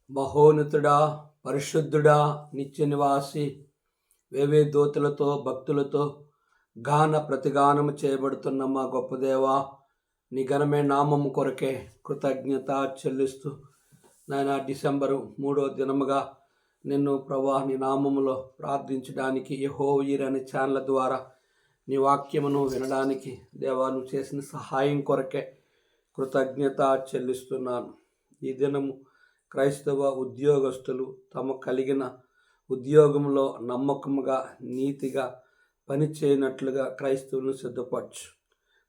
మహోన్నతుడా, పరిశుద్ధుడా, నిత్య నివాసి, వేవే దూతలతో భక్తులతో గాన ప్రతిగానము చేయబడుతున్న మా గొప్ప దేవా, నీ ఘనమే నామము కొరకే కృతజ్ఞత చెల్లిస్తూ నాయన డిసెంబరు 3వ దినముగా నిన్ను ప్రభా నీ నామములో ప్రార్థించడానికి యెహోవా అనే ఛానల్ ద్వారా నీ వాక్యమును వినడానికి దేవా నువ్వు చేసిన సహాయం కొరకే కృతజ్ఞత చెల్లిస్తున్నాను. ఈ దినము క్రైస్తవ ఉద్యోగస్తులు తమ కలిగిన ఉద్యోగంలో నమ్మకముగా నీతిగా పనిచేయనట్లుగా క్రైస్తవులను సిద్ధపరచు.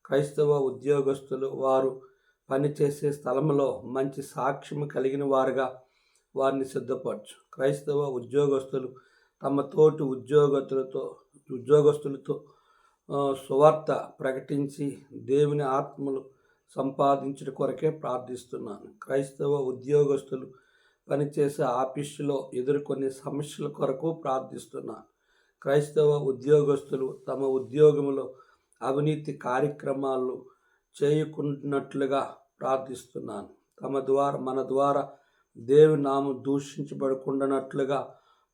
క్రైస్తవ ఉద్యోగస్తులు వారు పనిచేసే స్థలంలో మంచి సాక్ష్యం కలిగిన వారుగా వారిని సిద్ధపరచు. క్రైస్తవ ఉద్యోగస్తులు తమ తోటి ఉద్యోగస్తులతో సువార్త ప్రకటించి దేవుని ఆత్మలు సంపాదించడం కొరకే ప్రార్థిస్తున్నాను. క్రైస్తవ ఉద్యోగస్తులు పనిచేసే ఆఫీసులో ఎదుర్కొనే సమస్యల కొరకు ప్రార్థిస్తున్నాను. క్రైస్తవ ఉద్యోగస్తులు తమ ఉద్యోగంలో అవినీతి కార్యక్రమాలు చేయకున్నట్లుగా ప్రార్థిస్తున్నాను. మన ద్వారా దేవుని నామం దూషించబడకుండానట్లుగా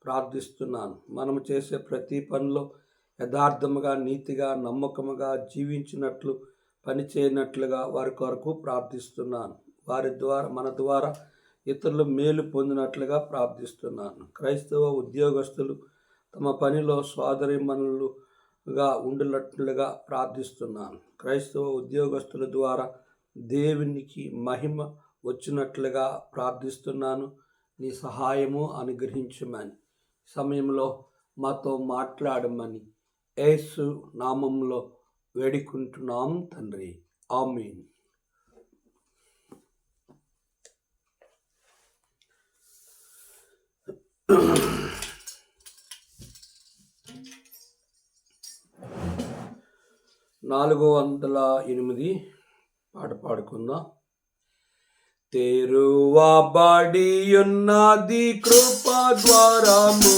ప్రార్థిస్తున్నాను. మనము చేసే ప్రతి పనిలో యథార్థముగా నీతిగా నమ్మకముగా జీవించినట్లు పనిచేయనట్లుగా వారి కొరకు ప్రార్థిస్తున్నాను. మన ద్వారా ఇతరులు మేలు పొందినట్లుగా ప్రార్థిస్తున్నాను. క్రైస్తవ ఉద్యోగస్తులు తమ పనిలో సోదరీమణులుగా ఉండినట్లుగా ప్రార్థిస్తున్నాను. క్రైస్తవ ఉద్యోగస్తుల ద్వారా దేవునికి మహిమ వచ్చినట్లుగా ప్రార్థిస్తున్నాను. నీ సహాయము అనుగ్రహించమని సమయంలో మాతో మాట్లాడమని యేసు నామంలో వేడుకుంటున్నాం తండ్రి, ఆమేన్. నాలుగు 408 పాట పాడుకుందాం. తెరువబడి ఉన్నది కృపా ద్వారము,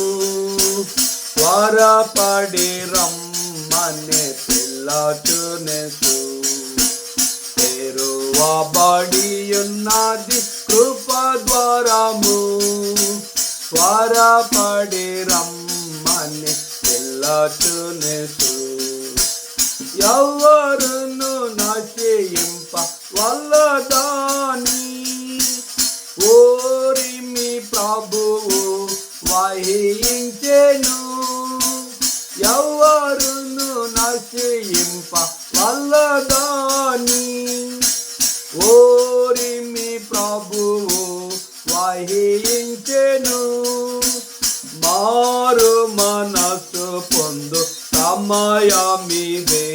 త్వరపడి రమ్మనే పిలాతునేసు. తెరువబడి ఉన్నది కృపా ద్వారము, త్వరపడి రమ్మనే పిలాతునేసు. ఎవరును నశయింప వల్లదాని ఓరిమి ప్రభువు వహించెను. ఎవరును నశయింప వల్లదాని ఓరిమి ప్రభువు వహించెను. మారు మనసు పొందు సమయమిదే,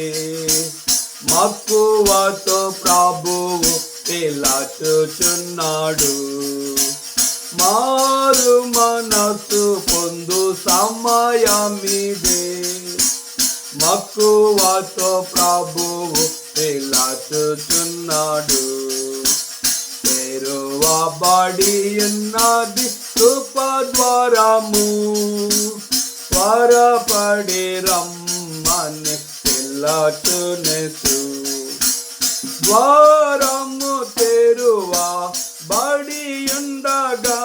మక్కువతో ప్రభువు పిలాచుచున్నాడు. మారు మనసు పొందు సమయమిదే, మక్కువతో ప్రభువు పిలాచుచున్నాడు. తెరువబడి ఉన్నది కృపా ద్వారము, త్వరపడి రమ్మని పిలాతునేసు. ద్వారము తెరువబడి ఉండగా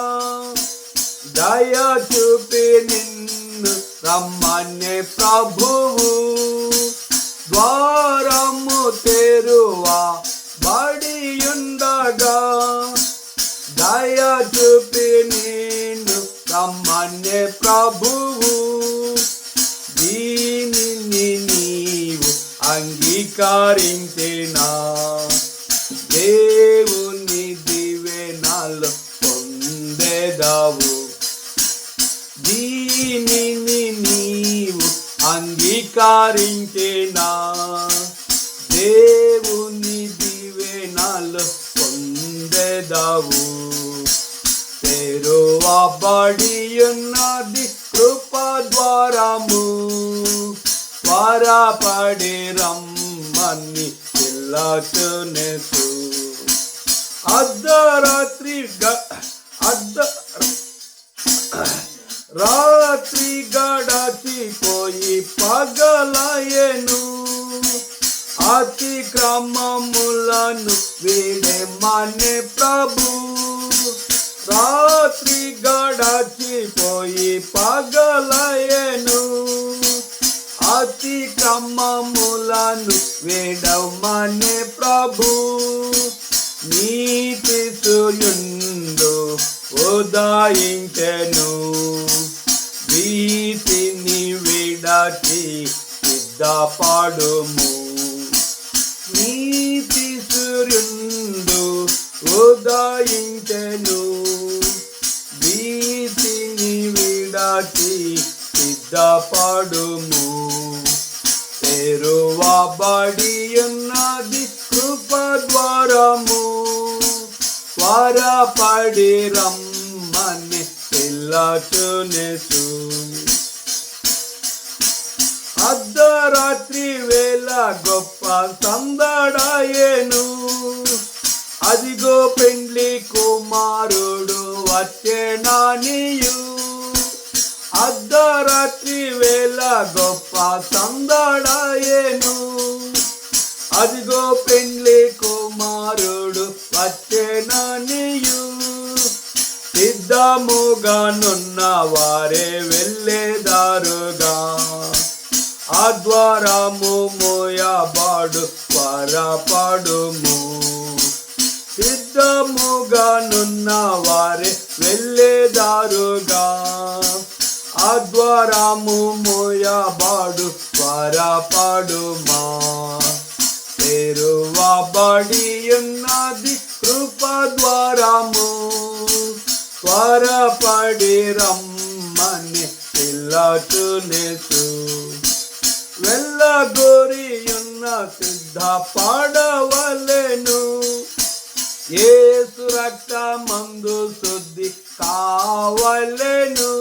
దయ చూపి నిన్ను రమ్మని ప్రభువు. ద్వారము తెరువబడి ఉండగా దయ చూపి నిన్ను రమ్మని ప్రభువు. దీనిని నీవు అంగీకరించినా దేవుని దీవెనలు పొందెదవు. దీనిని నీవు అంగీకరించినా దేవుని దీవెనలు పొందెదవు. తెరువబడి ఉన్నది కృపా ద్వారము, త్వరపడి రమ్మని పిలాతునేసు. రాత్రి గడచిపోయి పగలయెను, అతిక్రమములను వీడెమనే ప్రభు. రాత్రి గడచిపోయి పగలయను, అతిక్రమములను వేడమనే ప్రభు, నీతి సూర్యుండు ఉదయించెను, వీటిని విడచి సిద్ధపడుము. నీతి సూర్యుండు ఉదయించెను, వీటిని విడచి సిద్ధపడుము. తెరువబడి ఉన్నది కృపద్వారము, త్వరపడి రమ్మని పిలుచునేసు. అర్ధరాత్రి వేళ గొప్ప సందడాయెను, అదిగో పెండ్లి కుమారుడు వచ్చెననియు. అర్ధరాత్రి వేళ గొప్ప సందడాయెను, అదిగో పెండ్లి కుమారుడు వచ్చెననియు. సిద్ధముగానున్న వారే వెళ్ళేదారుగా, ఆ ద్వారము మోయబడు త్వరపడుము. సిద్ధముగానున్న వారే వెళ్ళేదారుగా, ఆ ద్వారము మోయబడు త్వరపడుమా. తెరువబడి ఉన్నది కృపద్వారము, త్వరపడి రమ్మని పిలుచునేసు. వెళ్ళగోరి ఉన్న సిద్ధపడవలెను, యేసు రక్తమందు శుద్ధి కావలెను.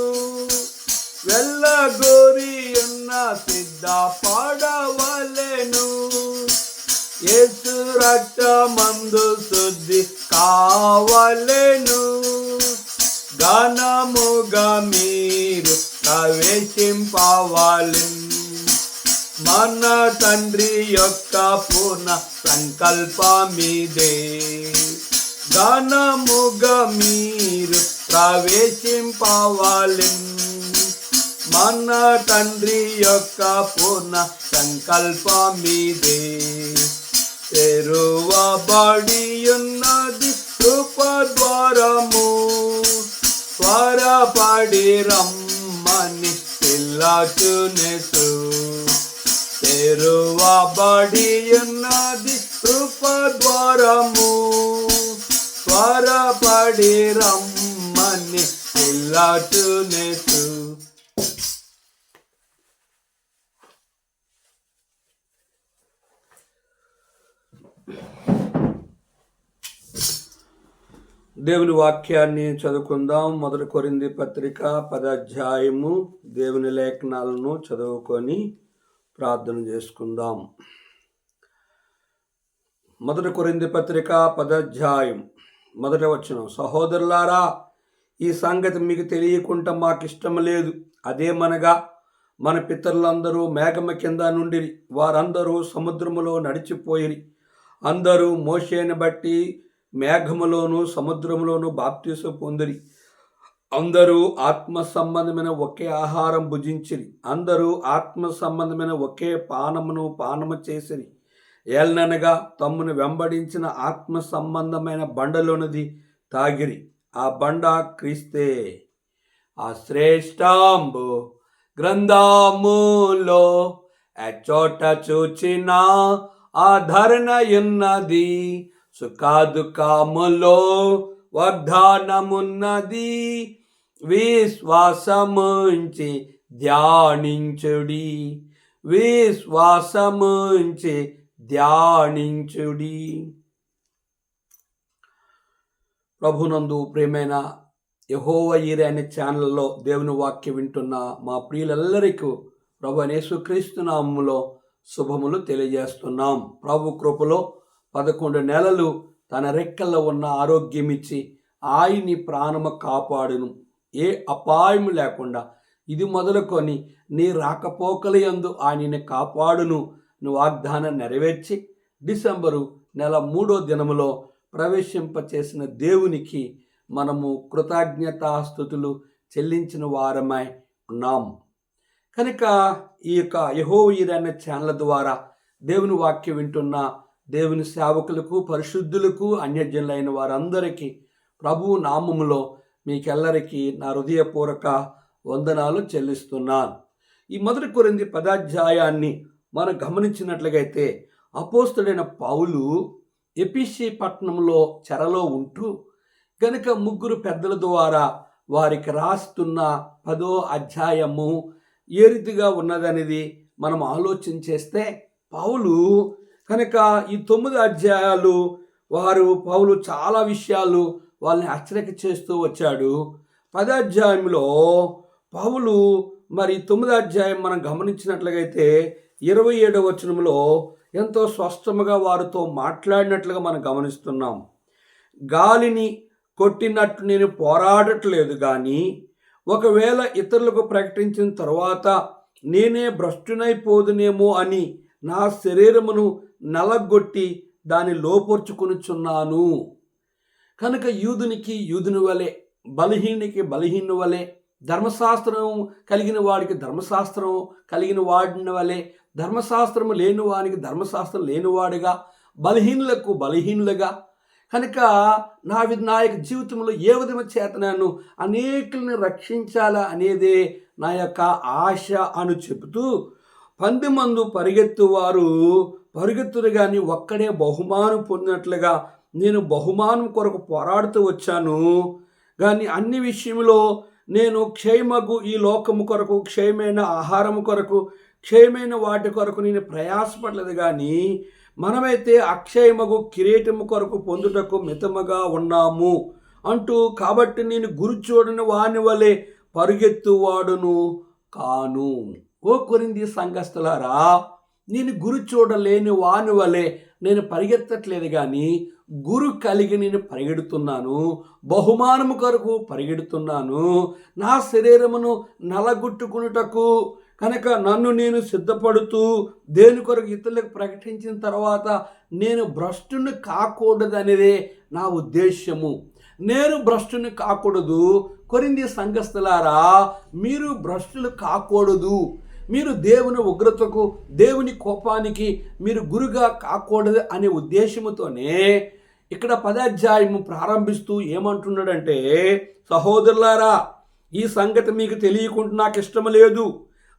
వెళ్ళగోరి ఉన్న సిద్ధపడవలెను, యేసు రక్తమందు శుద్ధి కావలెను. ఘనముగా మీరు ప్రవేశింపవలెను, మన తండ్రి యొక్క పూర్ణ సంకల్పమిదే. ఘనముగా మీరు ప్రవేశింపవలెను, మన తండ్రి యొక్క పూర్ణ సంకల్పమిదే. తెరువబడి ఉన్నది కృపద్వారము, త్వరపడి రమ్మని పిలుచునేసు. తెరువబడి ఉన్నది కృపద్వారము, త్వరపడి రమ్మని పిలుచునేసు. దేవుని వాక్యాన్ని చదువుకుందాం. 1 కొరింథీ పత్రిక 10వ అధ్యాయము దేవుని లేఖనాలను చదువుకొని ప్రార్థన చేసుకుందాం. 1 కొరింథీ పత్రిక 10వ అధ్యాయం 1వ వచనం. సహోదరులారా, ఈ సంగతి మీకు తెలియకుండా మాకు ఇష్టం లేదు. అదేమనగా, మన పితరులందరూ మేఘము కింద నుండిరి, వారందరూ సముద్రములో నడిచిపోయిరి. అందరూ మోషేని బట్టి మేఘములోను సముద్రములోను బాప్తిసం పొందిరి. అందరూ ఆత్మ సంబంధమైన ఒకే ఆహారం భుజించిరి. అందరూ ఆత్మ సంబంధమైన ఒకే పానము చేసిరి. ఏలననగా తమ్మును వెంబడించిన ఆత్మ సంబంధమైన బండలోనిది తాగిరి. ఆ బండ క్రీస్తే. ఆ శ్రేష్టంబు గ్రంథములో చోట చూచిన ఆదరణయున్నది, సుఖదుఖములో వాగ్దానమున్నది. విశ్వాసముంచి ధ్యానించుడి, విశ్వాసముంచి ధ్యానించుడి. ప్రభునందు ప్రియమైన యెహోవా ఈరే అనే ఛానల్లో దేవుని వాక్యం వింటున్న మా ప్రియులందరికీ ప్రభు యేసుక్రీస్తు నామములో శుభములు తెలియజేస్తున్నాం. ప్రభు కృపలో 11 నెలలు తన రెక్కల్లో ఉన్న ఆరోగ్యం ఇచ్చి ఆయన్ని ప్రాణము కాపాడును. ఏ అపాయము లేకుండా ఇది మొదలుకొని నీ రాకపోకల యందు ఆయనని కాపాడును వాగ్దానం నెరవేర్చి డిసెంబరు నెల 3వ దినములో ప్రవేశింపచేసిన దేవునికి మనము కృతజ్ఞతాస్తుతులు చెల్లించిన వారమై ఉన్నాం. కనుక ఈ యొక్క యెహోవా యీరే అనే ఛానల్ ద్వారా దేవుని వాక్యం వింటున్న దేవుని సేవకులకు, పరిశుద్ధులకు, అన్యజనులైన వారందరికీ ప్రభువు నామములో మీకెల్లరికీ నా హృదయపూర్వక వందనాలు చెల్లిస్తున్నాను. ఈ 1 కొరింథీ 10వ అధ్యాయాన్ని మనం గమనించినట్లయితే అపోస్తలుడైన పౌలు ఎఫెసీ పట్టణంలో చెరలో ఉంటూ గనుక 3 పెద్దల ద్వారా వారికి రాస్తున్న 10వ అధ్యాయము ఏ రీతిగా ఉన్నదనేది మనం ఆలోచన చేస్తే పౌలు కనుక ఈ 9 అధ్యాయాలు పౌలు చాలా విషయాలు వాళ్ళని హెచ్చరిక చేస్తూ వచ్చాడు. 10వ అధ్యాయంలో పౌలు మరి 9వ అధ్యాయం మనం గమనించినట్లయితే 27వ వచనంలో ఎంతో స్పష్టంగా వారితో మాట్లాడినట్లుగా మనం గమనిస్తున్నాం. గాలిని కొట్టినట్టు నేను పోరాడట్లేదు, కానీ ఒకవేళ ఇతరులకు ప్రకటించిన తర్వాత నేనే భ్రష్టునైపోదునేమో అని నా శరీరమును నలగొట్టి దాన్ని లోపరుచుకొనుచున్నాను. కనుక యూదునికి యూదుని వలె, బలహీనునికి బలహీను వలె, ధర్మశాస్త్రం కలిగిన వాడికి ధర్మశాస్త్రం కలిగిన వాడిని వలె, ధర్మశాస్త్రము లేని వానికి ధర్మశాస్త్రం లేనివాడుగా, బలహీనులకు బలహీనులుగా, కనుక నా యొక్క జీవితంలో ఏ విధమైన చేత నేను అనేకుల్ని రక్షించాలా అనేదే నా యొక్క ఆశ అని చెబుతూ, 10 మంది పరిగెత్తువారు పరిగెత్తురు కానీ ఒక్కడే బహుమానం పొందినట్లుగా నేను బహుమానం కొరకు పోరాడుతూ వచ్చాను. కానీ అన్ని విషయంలో నేను క్షయమగు ఈ లోకము కొరకు, క్షయమైన ఆహారము కొరకు, క్షయమైన వాటి కొరకు నేను ప్రయాసపడలేదు, కానీ మనమైతే అక్షయమగు కిరీటము కొరకు పొందుటకు మితముగా ఉన్నాము అంటూ, కాబట్టి నేను గురి చూడని వాని వలె పరుగెత్తువాడును కాను. ఓ కొరింథీ సంఘస్థులారా, నేను గురి చూడలేని వాని వలె నేను పరిగెత్తట్లేదు, కానీ గురు కలిగి నేను పరిగెడుతున్నాను, బహుమానము కొరకు పరిగెడుతున్నాను. నా శరీరమును నలగొట్టుకునుటకు కనుక నన్ను నేను సిద్ధపడుతూ దేని కొరకు ఇతరులకు ప్రకటించిన తర్వాత నేను భ్రష్టుని కాకూడదనేదే నా ఉద్దేశము. నేను భ్రష్టుని కాకూడదు. కొరింథీ సంఘస్థులారా, మీరు భ్రష్టులు కాకూడదు. మీరు దేవుని ఉగ్రతకు, దేవుని కోపానికి మీరు గురిగా కాకూడదు అనే ఉద్దేశముతోనే ఇక్కడ 10వ అధ్యాయము ప్రారంభిస్తూ ఏమంటున్నాడంటే, సహోదరులారా, ఈ సంగతి మీకు తెలియకుండా నాకు ఇష్టం లేదు.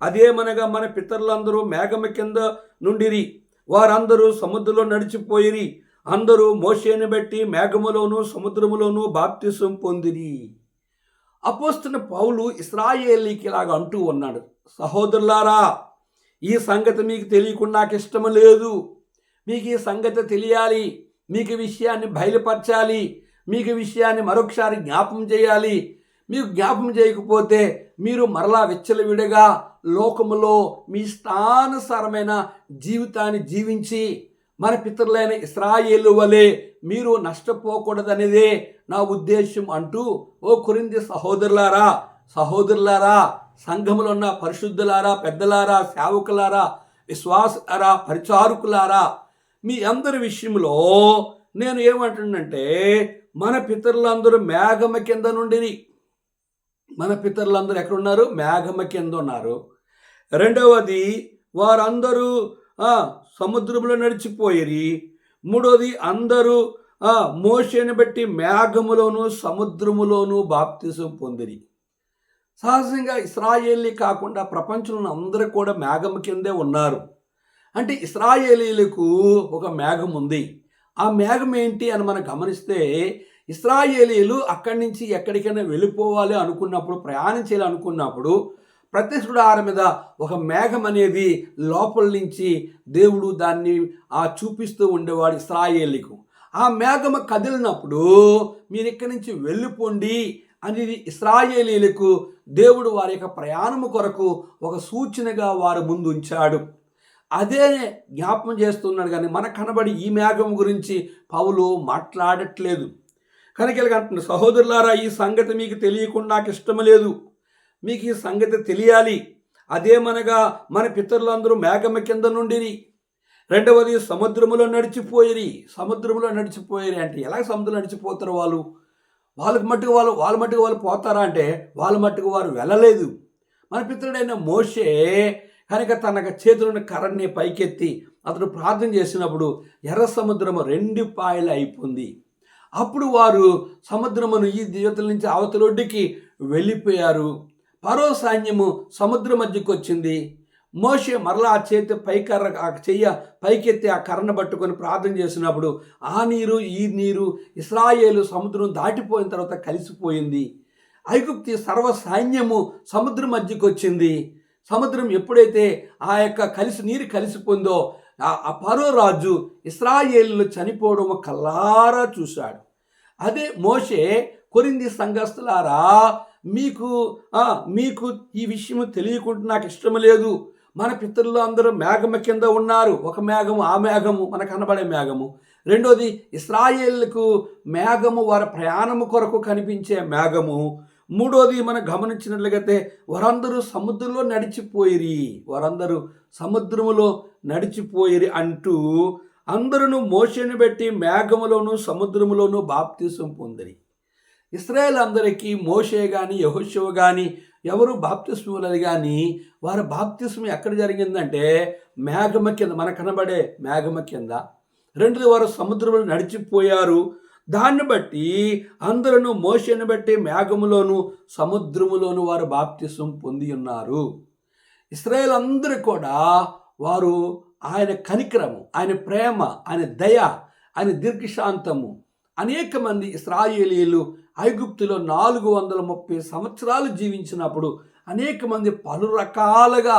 అదేమనగా మన పితరులందరూ మేఘము కింద నుండిరి, వారందరూ సముద్రంలో నడిచిపోయిరి, అందరూ మోషేని బట్టి మేఘములోను సముద్రములోను బాప్తిసం పొందిరి. అపోస్తలుడైన పౌలు ఇశ్రాయేలీకి ఇలాగ అంటూ ఉన్నాడు, సహోదరులారా, ఈ సంగతి మీకు తెలియకుండా నాకు ఇష్టం లేదు. మీకు ఈ సంగతి తెలియాలి, మీకు ఈ విషయాన్ని బయలుపరచాలి, మీకు ఈ విషయాన్ని మరొకసారి జ్ఞాపం చేయాలి. మీకు జ్ఞాపం చేయకపోతే మీరు మరలా విచ్చలవిడిగా లోకములో మీ స్థానుసారమైన జీవితాన్ని జీవించి మన పితరులైన ఇశ్రాయేలు వలె మీరు నష్టపోకూడదనేదే నా ఉద్దేశం అంటూ, ఓ కొరింథీ సహోదరులారా, సంఘములో ఉన్న పరిశుద్ధులారా, పెద్దలారా, సేవకులారా, విశ్వాసులారా, పరిచారకులారా, మీ అందరి విషయంలో నేను ఏమంటున్నానంటే, మన పితరులందరూ మేఘమ కింద నుండిరి. మన పితరులందరూ ఎక్కడున్నారు? మేఘమ కింద ఉన్నారు. రెండవది, వారందరూ సముద్రంలో నడిచిపోయిరి. మూడవది, అందరూ మోషేని బట్టి మేఘములోను సముద్రములోను బాప్తిసం పొందిరి. సహజంగా ఇశ్రాయేలీ కాకుండా ప్రపంచంలో అందరూ కూడా మేఘం కిందే ఉన్నారు. అంటే ఇశ్రాయేలీలకు ఒక మేఘం ఉంది. ఆ మేఘం ఏంటి అని మనం గమనిస్తే, ఇశ్రాయేలీలు అక్కడి నుంచి ఎక్కడికైనా వెళ్ళిపోవాలి అనుకున్నప్పుడు, ప్రయాణం చేయాలనుకున్నప్పుడు ప్రత్యక్ష గుడారం మీద ఒక మేఘం అనేది లోపల నుంచి దేవుడు దాన్ని చూపిస్తూ ఉండేవాడు ఇశ్రాయేలీకు. ఆ మేఘం కదిలినప్పుడు మీరు ఇక్కడి నుంచి వెళ్ళిపోండి అనేది ఇశ్రాయేలీలకు దేవుడు వారి యొక్క ప్రయాణము కొరకు ఒక సూచనగా వారి ముందు ఉంచాడు. అదే జ్ఞాపకం చేస్తున్నాడు, కానీ మనకు కనబడి ఈ మేఘం గురించి పౌలు మాట్లాడట్లేదు. కనుక అంటున్నాడు, సహోదరులారా, ఈ సంగతి మీకు తెలియకుండా నాకు ఇష్టం లేదు. మీకు ఈ సంగతి తెలియాలి. అదేమనగా మన పితరులందరూ మేఘమ కింద నుండిరి. రెండవది, సముద్రములో నడిచిపోయిరి అంటే ఎలా సముద్రంలో నడిచిపోతారు వాళ్ళు? వాళ్ళ మట్టుకు వాళ్ళు పోతారా అంటే వాళ్ళ మట్టుకు వారు వెళ్ళలేదు. మన పితరుడైన మోషే కనుక తన చేతులను కర్రని పైకెత్తి అతడు ప్రార్థన చేసినప్పుడు ఎర్ర సముద్రము 2 పాయలు అయిపోయింది. అప్పుడు వారు సముద్రమును ఈ యువతల నుంచి అవతలొడ్డుకి వెళ్ళిపోయారు. ఫరో సైన్యము సముద్రం మధ్యకు వచ్చింది. మోషే మరలా ఆ చేతి చెయ్య పైకెత్తి ఆ కర్రను పట్టుకొని ప్రార్థన చేసినప్పుడు ఆ నీరు ఈ నీరు ఇశ్రాయేలు సముద్రం దాటిపోయిన తర్వాత కలిసిపోయింది. ఐగుప్తి సర్వ సైన్యము సముద్రం మధ్యకు వచ్చింది. సముద్రం ఎప్పుడైతే ఆ యొక్క నీరు కలిసిపోయిందో ఆ ఫరో రాజు ఇశ్రాయేలు చనిపోవడం కల్లారా చూశాడు. అదే మోషే కొరింథీ సంఘస్థులారా, మీకు ఈ విషయం తెలియకుండా నాకు ఇష్టం లేదు. మన పితరులు అందరూ మేఘము కింద ఉన్నారు. ఒక మేఘము, ఆ మేఘము మనకు కనబడే మేఘము. రెండోది ఇశ్రాయేలుకు మేఘము వారి ప్రయాణము కొరకు కనిపించే మేఘము. మూడోది మనం గమనించినట్లయితే వారందరూ సముద్రంలో నడిచిపోయిరి అంటూ అందరూ మోషేని బట్టి మేఘములోను సముద్రములోను బాప్తిసం పొందిరి. ఇశ్రాయేల్ అందరికీ మోషే కానీ యెహోషువ కానీ ఎవరు బాప్తిస్మం ఇవ్వలేదు. కానీ వారి బాప్తిస్మం ఎక్కడ జరిగిందంటే మేఘమ కింద, మనకు కనబడే మేఘమ కింద. రెండోది వారు సముద్రంలో నడిచిపోయారు. దాన్ని బట్టి అందరూ మోషేని బట్టి మేఘములోను సముద్రములోను వారు బాప్తిస్మం పొంది ఉన్నారు. ఇశ్రాయేల్ అందరూ కూడా వారు ఆయన కనికరము, ఆయన ప్రేమ, ఆయన దయ, ఆయన దీర్ఘశాంతము. అనేక మంది ఇశ్రాయేలీలు ఐగుప్తులో 430 సంవత్సరాలు జీవించినప్పుడు అనేక మంది పలు రకాలుగా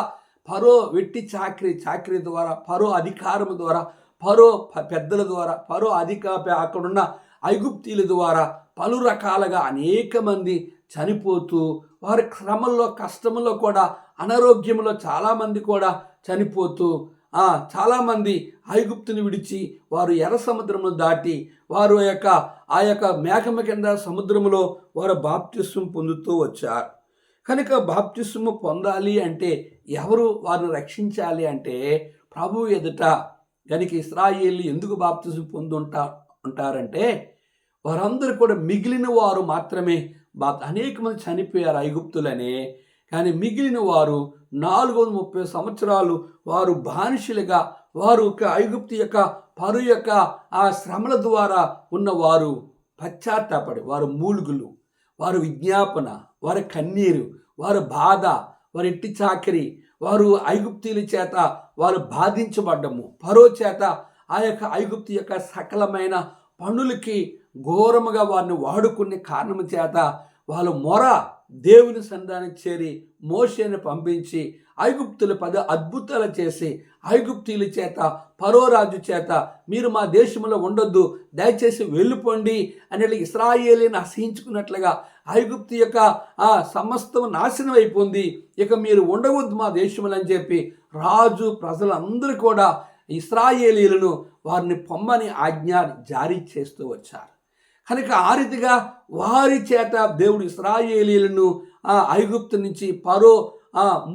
ఫరో వెట్టి చాకరీ ద్వారా, ఫరో అధికారం ద్వారా, ఫరో పెద్దల ద్వారా, ఫరో అక్కడున్న ఐగుప్తీల ద్వారా పలు రకాలుగా అనేక మంది చనిపోతూ వారి శ్రమల్లో కష్టంలో కూడా అనారోగ్యంలో చాలామంది కూడా చనిపోతూ చాలామంది ఐగుప్తుని విడిచి వారు ఎర్ర సముద్రమును దాటి వారు ఆ యొక్క మేఘమ కింద సముద్రములో వారు బాప్తిస్మం పొందుతూ వచ్చారు. కనుక బాప్తిస్మం పొందాలి అంటే ఎవరు వారిని రక్షించాలి అంటే ప్రభు ఎదుట. కనుక ఇశ్రాయేలు ఎందుకు బాప్తిస్మం ఉంటారంటే వారందరూ కూడా మిగిలిన వారు మాత్రమే. అనేక మంది చనిపోయారు ఐగుప్తులనే. కానీ మిగిలిన వారు 430 సంవత్సరాలు వారు బానిసలుగా వారు ఐగుప్తు యొక్క ఫరో యొక్క ఆ శ్రమల ద్వారా ఉన్నవారు పశ్చాత్తాపడి వారు మూలుగులు, వారు విజ్ఞాపన, వారి కన్నీరు, వారి బాధ, వారి ఇంటి చాకరీ, వారు ఐగుప్తీల చేత వారు బాధించబడ్డము, ఫరో చేత ఆ యొక్క ఐగుప్తు యొక్క సకలమైన పనులకి ఘోరముగా వారిని వాడుకునే కారణం చేత వాళ్ళు దేవుని సన్నిధానికి చేరి మోషేని పంపించి ఐగుప్తులు 10 అద్భుతాలు చేసి ఐగుప్తీల చేత ఫరో రాజు చేత మీరు మా దేశంలో ఉండొద్దు, దయచేసి వెళ్ళిపోండి అని ఇశ్రాయేలీని అసహించుకున్నట్లుగా ఐగుప్తు యొక్క సమస్తం నాశనం అయిపోయింది, ఇక మీరు ఉండవద్దు మా దేశంలో అని చెప్పి రాజు ప్రజలందరూ కూడా ఇశ్రాయేలీలను వారిని పొమ్మని ఆజ్ఞ జారీ చేస్తూ వచ్చారు. కనుక ఆ రీతిగా వారి చేత దేవుడు ఇశ్రాయేలీలను ఐగుప్తు నుంచి ఫరో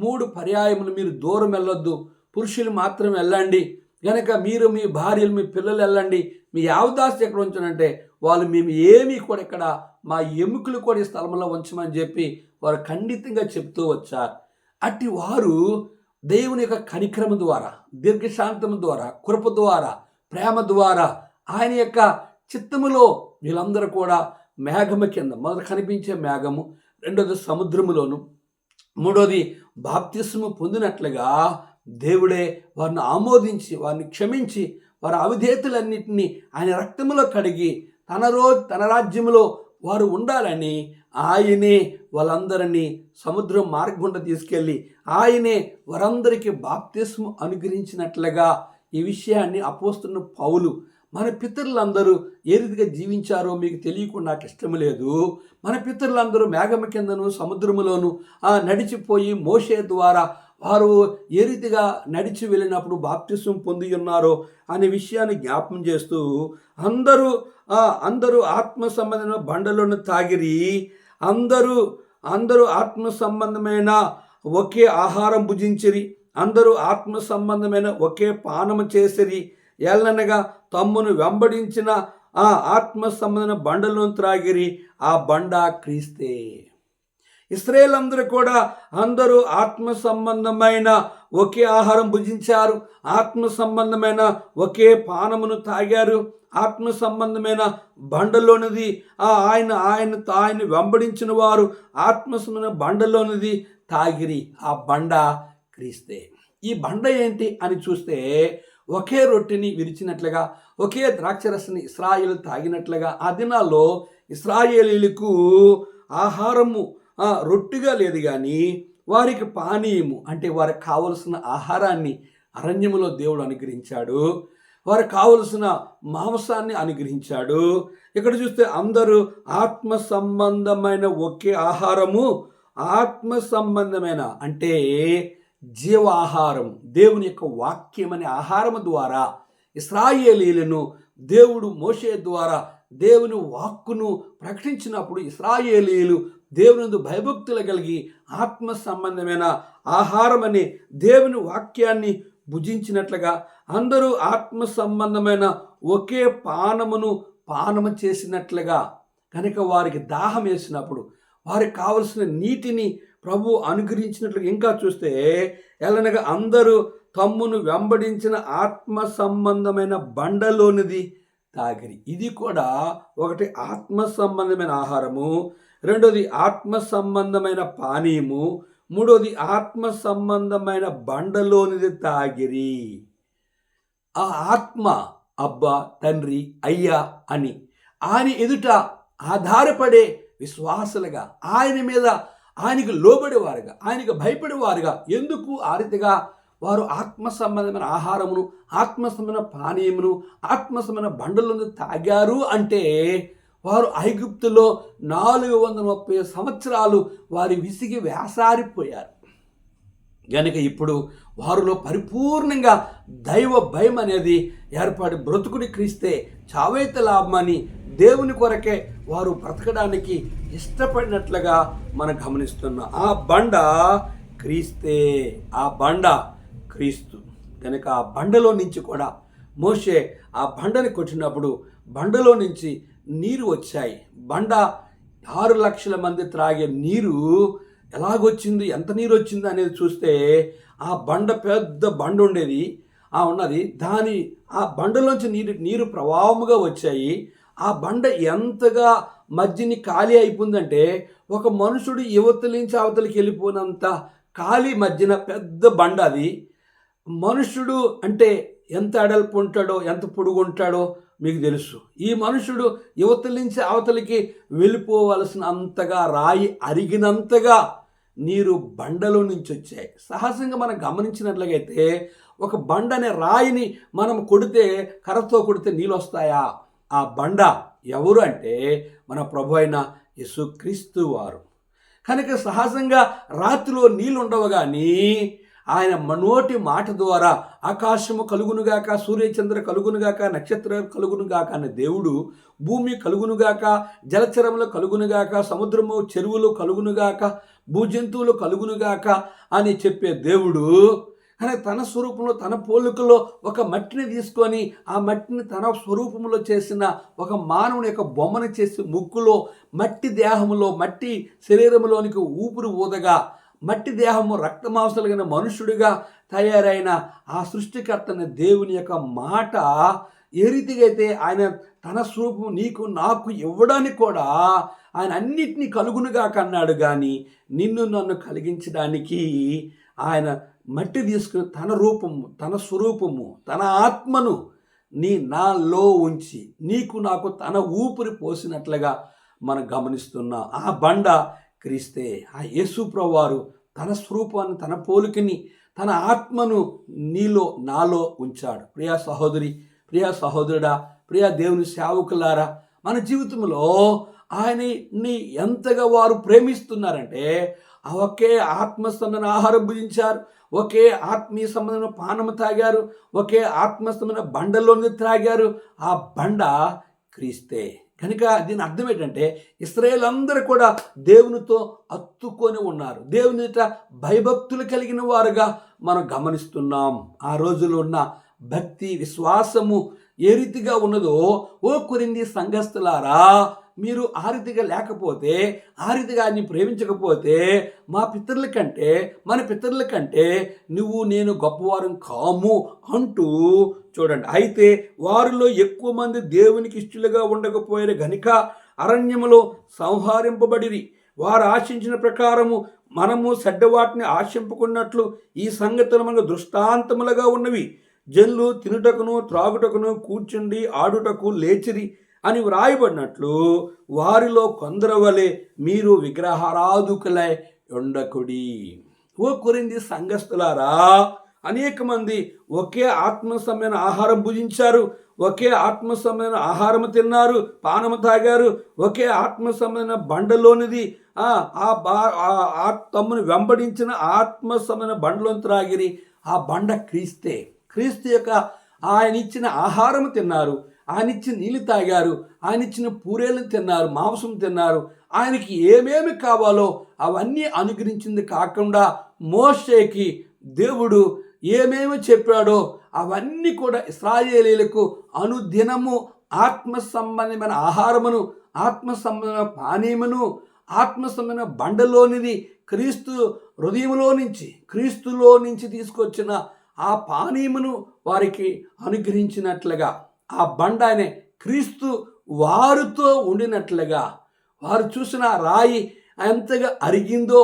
3 పర్యాయములు మీరు దూరం వెళ్ళొద్దు, పురుషులు మాత్రం వెళ్ళండి, కనుక మీరు మీ భార్యలు మీ పిల్లలు వెళ్ళండి, మీ యావదాస్తి ఎక్కడ ఉంచనంటే వాళ్ళు మేము ఏమీ కూడా ఇక్కడ మా ఎముకలు కూడా ఈ స్థలంలో ఉంచమని చెప్పి వారు ఖండితంగా చెప్తూ వచ్చారు. అట్టి వారు దేవుని యొక్క కనికరము ద్వారా, దీర్ఘశాంతము ద్వారా, కృప ద్వారా, ప్రేమ ద్వారా ఆయన యొక్క చిత్తములో వీళ్ళందరూ కూడా మేఘము కింద, మొదట కనిపించే మేఘము, రెండోది సముద్రములోను, మూడోది బాప్తిస్మము పొందినట్లుగా దేవుడే వారిని ఆమోదించి వారిని క్షమించి వారి అవిధేయతలన్నింటినీ ఆయన రక్తములో కడిగి తన రాజ్యములో వారు ఉండాలని ఆయనే వాళ్ళందరినీ సముద్రం మార్గంగా తీసుకెళ్ళి ఆయనే వారందరికీ బాప్తిస్మం అనుగ్రహించినట్లుగా ఈ విషయాన్ని అపోస్తున్న పౌలు మన పితరులందరూ ఏ రీతిగా జీవించారో మీకు తెలియకుండా నాకు ఇష్టం లేదు. మన పితరులందరూ మేఘమ కిందను సముద్రములోను నడిచిపోయి మోషే ద్వారా వారు ఏ రీతిగా నడిచి వెళ్ళినప్పుడు బాప్తిస్మం పొంది ఉన్నారో అనే విషయాన్ని జ్ఞాపం చేస్తూ అందరూ ఆత్మ సంబంధమైన బండలను తాగిరి, అందరూ ఆత్మ సంబంధమైన ఒకే ఆహారం భుజించిరి, అందరూ ఆత్మ సంబంధమైన ఒకే పానము చేసిరి, ఏలనగా తమ్మును వెంబడించిన ఆ ఆత్మ సంబంధమైన బండలను త్రాగిరి, ఆ బండ క్రీస్తే. ఇశ్రాయేలందరూ కూడా అందరూ ఆత్మ సంబంధమైన ఒకే ఆహారం భుజించారు, ఆత్మ సంబంధమైన ఒకే పానమును తాగారు, ఆత్మ సంబంధమైన బండలోనిది ఆయన వెంబడించిన వారు ఆత్మ సంబంధమైన బండలోనిది తాగిరి, ఆ బండ క్రీస్తే. ఈ బండ ఏంటి అని చూస్తే ఒకే రొట్టెని విరిచినట్లుగా, ఒకే ద్రాక్షరసాన్ని ఇశ్రాయేలు తాగినట్లుగా ఆ దినాల్లో ఇశ్రాయేలీలకు ఆహారము రొట్టెగా లేదు, కానీ వారికి పానీయము అంటే వారికి కావలసిన ఆహారాన్ని అరణ్యములో దేవుడు అనుగ్రహించాడు, వారికి కావలసిన మాంసాన్ని అనుగ్రహించాడు. ఇక్కడ చూస్తే అందరూ ఆత్మ సంబంధమైన ఒకే ఆహారము, ఆత్మ సంబంధమైన అంటే జీవాహారం, దేవుని యొక్క వాక్యం అనే ఆహారము ద్వారా ఇశ్రాయేలీలను దేవుడు మోషే ద్వారా దేవుని వాక్కును ప్రకటించినప్పుడు ఇశ్రాయేలీలు దేవుని భయభక్తులు కలిగి ఆత్మ సంబంధమైన ఆహారం అనే దేవుని వాక్యాన్ని భుజించినట్లుగా అందరూ ఆత్మ సంబంధమైన ఒకే పానము చేసినట్లుగా కనుక వారికి దాహం వేసినప్పుడు వారికి కావలసిన నీటిని ప్రభు అనుగ్రహించినట్లుగా ఇంకా చూస్తే ఎలానగా అందరూ తమ్మును వెంబడించిన ఆత్మ సంబంధమైన బండలోనిది తాగిరి. ఇది కూడా ఒకటి ఆత్మ సంబంధమైన ఆహారము, రెండోది ఆత్మ సంబంధమైన పానీయము, మూడోది ఆత్మ సంబంధమైన బండలోనిది తాగిరి. ఆ ఆత్మ అబ్బా, తండ్రి, అయ్యా అని ఆయన ఎదుట ఆధారపడే విశ్వాసులుగా, ఆయన మీద ఆయనకు లోబడేవారుగా, ఆయనకు భయపడేవారుగా, ఎందుకు ఆ రీతిగా వారు ఆత్మ సంబంధమైన ఆహారమును, ఆత్మ సంబంధమైన పానీయమును, ఆత్మ సంబంధమైన బండలను తాగారు అంటే వారు ఐగుప్తులో 430 సంవత్సరాలు వారి విసిగి వేసారిపోయారు కనుక ఇప్పుడు వారిలో పరిపూర్ణంగా దైవ భయం అనేది ఏర్పడి బ్రతుకుని క్రీస్తే చావైతే లాభమని దేవుని కొరకే వారు బ్రతకడానికి ఇష్టపడినట్లుగా మనం గమనిస్తున్నాం. ఆ బండ క్రీస్తే, ఆ బండ క్రీస్తు కనుక ఆ బండలో నుంచి కూడా మోషే ఆ బండని కొట్టినప్పుడు బండలో నుంచి నీరు వచ్చాయి. బండ 6 లక్షల మంది త్రాగే నీరు ఎలాగొచ్చింది, ఎంత నీరు వచ్చింది అనేది చూస్తే ఆ బండ పెద్ద బండ ఉండేది ఉన్నది, ఆ బండలోంచి నీరు ప్రవాహముగా వచ్చాయి. ఆ బండ ఎంతగా మధ్యని ఖాళీ అయిపోయిందంటే ఒక మనుషుడు యువతల నుంచి అవతలికి వెళ్ళిపోయినంత ఖాళీ మధ్యన పెద్ద బండ అది. మనుషుడు అంటే ఎంత అడల్పు ఉంటాడో, ఎంత పొడుగు ఉంటాడో మీకు తెలుసు. ఈ మనుషుడు యువతల నుంచి అవతలికి వెళ్ళిపోవలసిన అంతగా, రాయి అరిగినంతగా నీరు బండలో నుంచి వచ్చాయి. సహజంగా మనం గమనించినట్లయితే ఒక బండ అనే రాయిని మనం కొడితే, కర్రతో కొడితే నీళ్ళు వస్తాయా? ఆ బండ ఎవరు అంటే మన ప్రభు అయిన యేసుక్రీస్తు వారు. కనుక సహజంగా రాత్రిలో నీళ్ళు ఉండవు, కానీ ఆయన నోటి మాట ద్వారా ఆకాశము కలుగునుగాక, సూర్యచంద్ర కలుగునుగాక, నక్షత్రాలు కలుగునుగాక అనే దేవుడు, భూమి కలుగునుగాక, జలచరములు కలుగునుగాక, సముద్రము చెరువులు కలుగునుగాక, భూజంతువులు కలుగునుగాక అని చెప్పే దేవుడు కానీ తన స్వరూపంలో, తన పోలికలో ఒక మట్టిని తీసుకొని ఆ మట్టిని తన స్వరూపంలో చేసిన ఒక మానవుని యొక్క బొమ్మను చేసి ముక్కులో, మట్టి దేహములో, మట్టి శరీరంలోనికి ఊపిరి ఊదగా, మట్టి దేహము రక్తమాంసాలు కలిగిన మనుషుడిగా తయారైన ఆ సృష్టికర్తని దేవుని యొక్క మాట ఏ రీతిగా అయితే ఆయన తన స్వరూపం నీకు నాకు ఇవ్వడానికి కూడా ఆయన అన్నిటినీ కలుగునుగా కన్నాడు, కానీ నిన్ను నన్ను కలిగించడానికి ఆయన మట్టి తీసుకుని తన రూపము, తన స్వరూపము, తన ఆత్మను నాలో ఉంచి నీకు నాకు తన ఊపిరి పోసినట్లుగా మనం గమనిస్తున్నాం. ఆ బండ క్రీస్తే. ఆ యేసు ప్రభువారు తన స్వరూపాన్ని, తన పోలికని, తన ఆత్మను నాలో ఉంచాడు. ప్రియా సహోదరి, ప్రియా సహోదరుడా, ప్రియా దేవుని సేవకులారా, మన జీవితంలో ఆయన్ని ఎంతగా వారు ప్రేమిస్తున్నారంటే ఒకే ఆత్మ సంబంధమైన ఆహారం భుజించారు, ఒకే ఆత్మీయ సంబంధమైన పానము తాగారు, ఒకే ఆత్మ సంబంధమైన బండలోని త్రాగారు. ఆ బండ క్రీస్తే. కనుక దీని అర్థం ఏంటంటే ఇశ్రాయేలు అందరూ కూడా దేవునితో అత్తుకొని ఉన్నారు, దేవుని భయభక్తులు కలిగిన వారుగా మనం గమనిస్తున్నాం. ఆ రోజుల్లో ఉన్న భక్తి, విశ్వాసము ఏ రీతిగా ఉన్నదో, ఓ కొరింథీ సంఘస్థులారా, మీరు ఆ రీతిగా లేకపోతే, ఆ రీతిగా ఆయన్ని ప్రేమించకపోతే, మన పితరుల కంటే నువ్వు నేను గొప్పవారం కాము అంటూ చూడండి. అయితే వారిలో ఎక్కువ మంది దేవునికి ఇష్టలుగా ఉండకపోయారు గనుక అరణ్యములో సంహరింపబడిరి. వారు ఆశించిన ప్రకారము మనము చెడ్డవాటిని ఆశింపుకున్నట్లు ఈ సంగతులు మనకు దృష్టాంతములుగా ఉన్నవి. జనులు తినుటకును త్రాగుటకును కూర్చుండి ఆడుటకు లేచిరి అని వ్రాయబడినట్లు వారిలో కొందరు వలె మీరు విగ్రహారాధకులై ఉండకుడి. ఓ కొరింథీ సంఘస్థులారా, అనేక మంది ఒకే ఆత్మసమైన ఆహారం భుజించారు, ఒకే ఆత్మసమైన ఆహారం తిన్నారు, పానము తాగారు, ఒకే ఆత్మసమైన బండలోనిది తమ్ముని వెంబడించిన ఆత్మసమైన బండలోని త్రాగిరి. ఆ బండ క్రీస్తు యొక్క ఆయన ఇచ్చిన ఆహారం తిన్నారు, ఆయన ఇచ్చిన నీళ్ళు తాగారు, ఆయన ఇచ్చిన పూరేలను తిన్నారు, మాంసం తిన్నారు. ఆయనకి ఏమేమి కావాలో అవన్నీ అనుగ్రహించింది కాకుండా మోషేకి దేవుడు ఏమేమి చెప్పాడో అవన్నీ కూడా ఇశ్రాయేలీయులకు అనుదినము ఆత్మ సంబంధమైన ఆహారమును, ఆత్మ సంబంధమైన పానీయమును, ఆత్మ సంబంధమైన బండలోనిది క్రీస్తులో నుంచి తీసుకొచ్చిన ఆ పానీయమును వారికి అనుగ్రహించినట్లుగా, ఆ బండ అనే క్రీస్తు వారితో ఉండినట్లుగా, వారు చూసిన రాయి ఎంతగా అరిగిందో,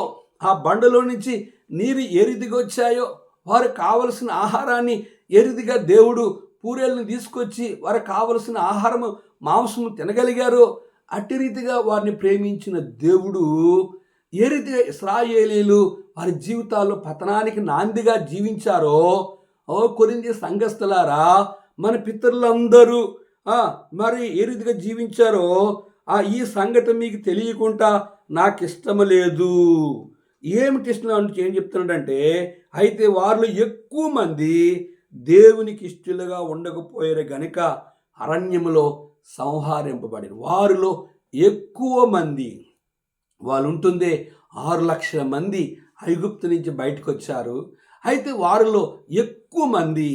ఆ బండలో నుంచి నీరు ఏ రీతిగా వచ్చాయో, వారు కావలసిన ఆహారాన్ని ఏ రీతిగా దేవుడు పూరేళ్ళని తీసుకొచ్చి వారు కావలసిన ఆహారము మాంసము తినగలిగారో, అట్టి రీతిగా వారిని ప్రేమించిన దేవుడు ఏ రీతిగా ఇశ్రాయేలీయులు వారి జీవితాల్లో పతనానికి నాందిగా జీవించారో, ఓ కొరింథీ సంఘస్థులారా, మన పితరులందరూ మరి ఏ రీతిగా జీవించారో ఈ సంగతి మీకు తెలియకుండా నాకు ఇష్టం లేదు. ఏమిటి ఇష్టం అంటే ఏం చెప్తున్నాడంటే, అయితే వారిలో ఎక్కువ మంది దేవునికి ఇష్టలుగా ఉండకపోయారు గనుక అరణ్యములో సంహరింపబడిన వారిలో ఎక్కువ మంది, వాళ్ళు ఉంటుందే 6 లక్షల మంది ఐగుప్తు నుంచి బయటకు వచ్చారు. అయితే వారిలో ఎక్కువ మంది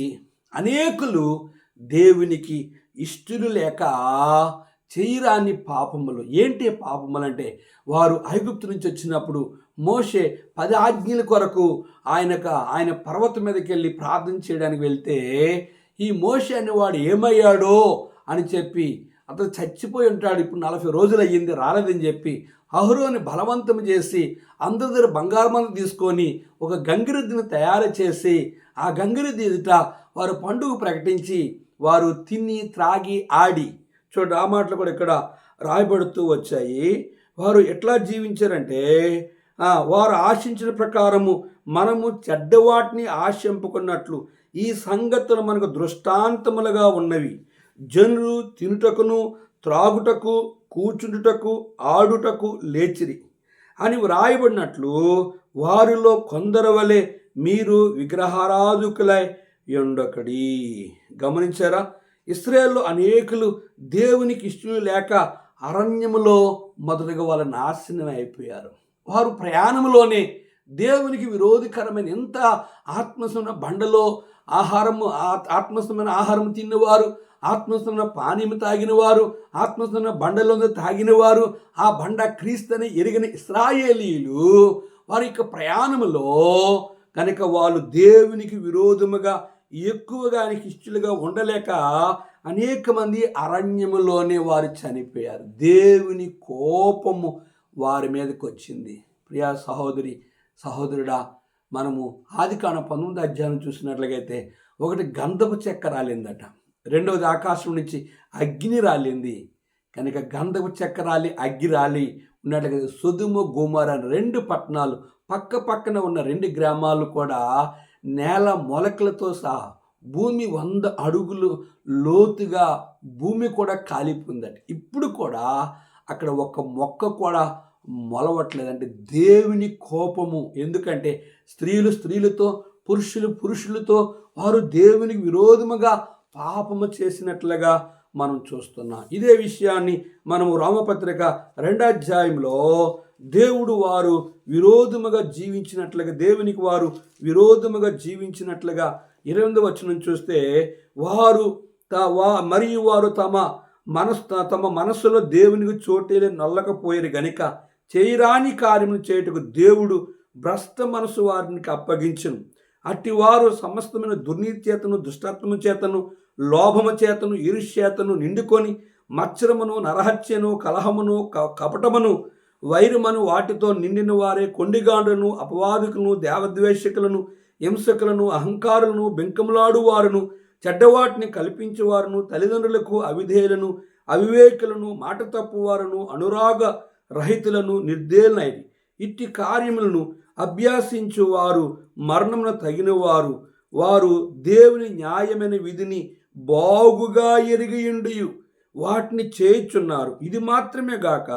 అనేకులు దేవునికి ఇష్టలు లేక చేయరాని పాపములు. ఏంటి పాపములు అంటే, వారు ఐగుప్తు నుంచి వచ్చినప్పుడు మోషే 10 ఆజ్ఞల కొరకు ఆయన పర్వతం మీదకి వెళ్ళి ప్రార్థన చేయడానికి వెళ్తే, ఈ మోషే అనేవాడు ఏమయ్యాడో అని చెప్పి, అతను చచ్చిపోయి ఉంటాడు, ఇప్పుడు 40 రోజులు అయ్యింది రాలేదని చెప్పి అహరోని బలవంతం చేసి అందరి దగ్గర బంగారమంత తీసుకొని ఒక గంగిరెద్దును తయారు చేసి ఆ గంగిరెద్దు ఎదుట వారు పండుగ ప్రకటించి వారు తిని త్రాగి ఆడి, చూడండి ఆ మాటలు కూడా ఇక్కడ రాయబడుతూ వచ్చాయి. వారు ఎట్లా జీవించారంటే, వారు ఆశించిన ప్రకారము మనము చెడ్డవాటిని ఆశింపుకున్నట్లు ఈ సంగతులు మనకు దృష్టాంతములుగా ఉన్నవి. జనులు తినుటకును త్రాగుటకు కూర్చుంటుటకు ఆడుటకు లేచిరి అని వ్రాయబడినట్లు వారిలో కొందరు వలె మీరు విగ్రహారాధకులై ఉండకడి. గమనించారా? ఇశ్రాయేలులో అనేకులు దేవునికి ఇష్టలు లేక అరణ్యములో మొదటగా వాళ్ళ నాశనం అయిపోయారు. వారు ప్రయాణంలోనే దేవునికి విరోధకరమైన ఎంత ఆత్మసమైన బండలో ఆత్మసమైన ఆహారం తిన్నవారు, ఆత్మసమైన పానీయం తాగినవారు, ఆత్మసమైన బండలో తాగినవారు, ఆ బండ క్రీస్తుని ఎరిగిన ఇశ్రాయేలీయులు వారి యొక్క ప్రయాణంలో కనుక వాళ్ళు దేవునికి విరోధముగా ఎక్కువగా ఆయనకి ఇష్టలుగా ఉండలేక అనేక మంది అరణ్యములోనే వారు చనిపోయారు. దేవుని కోపము వారి మీదకి వచ్చింది. ప్రియా సహోదరి సహోదరుడా, మనము ఆదికాండం 19వ అధ్యాయం చూసినట్లయితే, ఒకటి గంధపు చెక్క రాలిందట, రెండవది ఆకాశం నుంచి అగ్ని రాలింది. కనుక గంధపు చెక్క రాలి అగ్గి రాలి ఉన్నట్లుగా సొదొమ గొమొర్రా 2 పట్టణాలు పక్క పక్కన ఉన్న 2 గ్రామాలు కూడా నేల మొలకలతో సహా భూమి 100 అడుగులు లోతుగా భూమి కూడా కాలిపోయిందట. ఇప్పుడు కూడా అక్కడ ఒక మొక్క కూడా మొలవట్లేదంటే దేవుని కోపము. ఎందుకంటే స్త్రీలు స్త్రీలతో, పురుషులు పురుషులతో వారు దేవునికి విరోధముగా పాపము చేసినట్లుగా మనం చూస్తున్నాం. ఇదే విషయాన్ని మనము రోమపత్రిక 2వ అధ్యాయంలో దేవుడు వారు విరోధముగా జీవించినట్లుగా, దేవునికి వారు విరోధముగా జీవించినట్లుగా 28వ వచనం చూస్తే, వారు మరియు వారు తమ మనస్సులో దేవునికి చోటేలే నల్లకపోయారు గనుక చేయరాని కార్యములు చేయుటకు దేవుడు భ్రష్ట మనసు వారికి అప్పగించును. అట్టి వారు సమస్తమైన దుర్నీతి చేతను, దుష్టత్వము చేతను, లోభము చేతను, ఈర్ష్యతను నిండుకొని మత్సరమును, నరహత్యను, కలహమును, కపటమును, వైరమును వాటితో నిండిన వారే కొండిగాండ్లను, అపవాదికులను, దేవద్వేషకులను, హింసకులను, అహంకారులను, బెంకములాడు వారును, చెడ్డవాటిని కల్పించేవారును, తల్లిదండ్రులకు అవిధేయులను, అవివేకులను, మాట తప్పువారును, అనురాగ రహితులను, నిర్దేలనైది. ఇట్టి కార్యములను అభ్యాసించువారు మరణమున తగినవారు. వారు దేవుని న్యాయమైన విధిని బాగుగా ఎరిగియుండి వాటిని చేయుచున్నారు. ఇది మాత్రమే గాక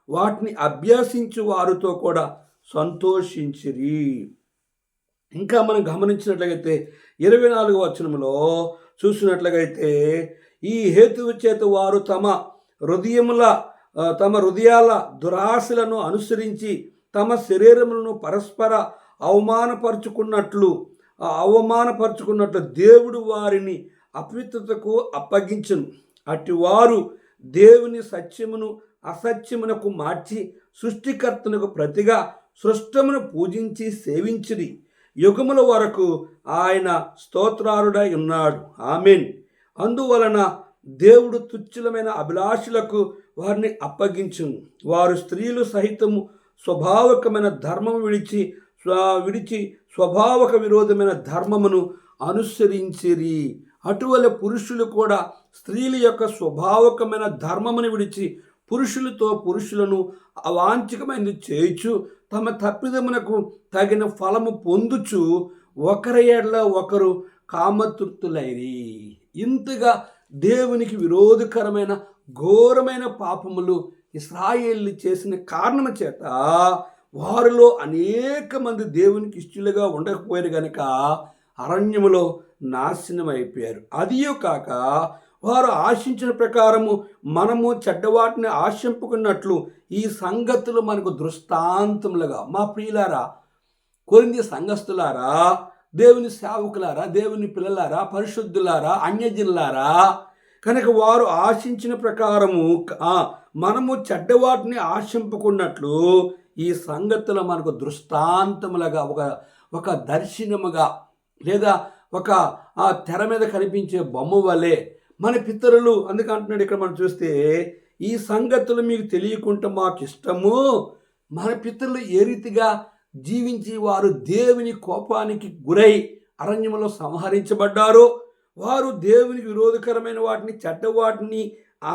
వాటిని అభ్యసించు వారితో కూడా సంతోషించిరి. ఇంకా మనం గమనించినట్లయితే 24వ వచనంలో చూసినట్లయితే, ఈ హేతువు చేత వారు తమ హృదయాల దురాశలను అనుసరించి తమ శరీరములను పరస్పర అవమానపరుచుకున్నట్లు దేవుడు వారిని అపవిత్రతకు అప్పగించును. అట్టి వారు దేవుని సత్యమును అసత్యమునకు మార్చి సృష్టికర్తనకు ప్రతిగా సృష్టమును పూజించి సేవించిరి. యుగముల వరకు ఆయన స్తోత్రారుడై ఉన్నాడు. ఆమేన్. అందువలన దేవుడు తుచ్చలమైన అభిలాషులకు వారిని అప్పగించును. వారు స్త్రీలు సహితము స్వభావకమైన ధర్మము విడిచి స్వభావక విరోధమైన ధర్మమును అనుసరించిరి. అటువల పురుషులు కూడా స్త్రీల యొక్క స్వభావకమైన ధర్మమును విడిచి పురుషులను అవాంఛికమైనది చేయుచు తమ తప్పిదమునకు తగిన ఫలము పొందుచు ఒకరి ఎడల ఒకరు కామతృప్తులైరి. ఇంతగా దేవునికి విరోధకరమైన ఘోరమైన పాపములు ఇశ్రాయేలు చేసిన కారణము చేత వారిలో అనేక మంది దేవునికి ఇష్టలుగా ఉండకపోయారు కనుక అరణ్యములో నాశనం అయిపోయారు. అదియో కాక వారు ఆశించిన ప్రకారము మనము చెడ్డవాటిని ఆశింపుకున్నట్లు ఈ సంగతులు మనకు దృష్టాంతములుగా, మా ప్రియులారా, కొరింథీ సంఘస్థులారా, దేవుని సేవకులారా, దేవుని పిల్లలారా, పరిశుద్ధులారా, అన్యజనులారా, కనుక వారు ఆశించిన ప్రకారము మనము చెడ్డవాటిని ఆశింపుకున్నట్లు ఈ సంగతులు మనకు దృష్టాంతములుగా, ఒక దర్శనముగా, లేదా ఒక తెర మీద కనిపించే బొమ్మ వలె మన పితరులు, అందుకంటున్నాడు ఇక్కడ మనం చూస్తే, ఈ సంగతులు మీకు తెలియకుండా మాకు ఇష్టము. మన పితరులు ఏ రీతిగా జీవించి వారు దేవుని కోపానికి గురై అరణ్యములో సంహరించబడ్డారో, వారు దేవునికి విరోధకరమైన వాటిని, చెడ్డవాటిని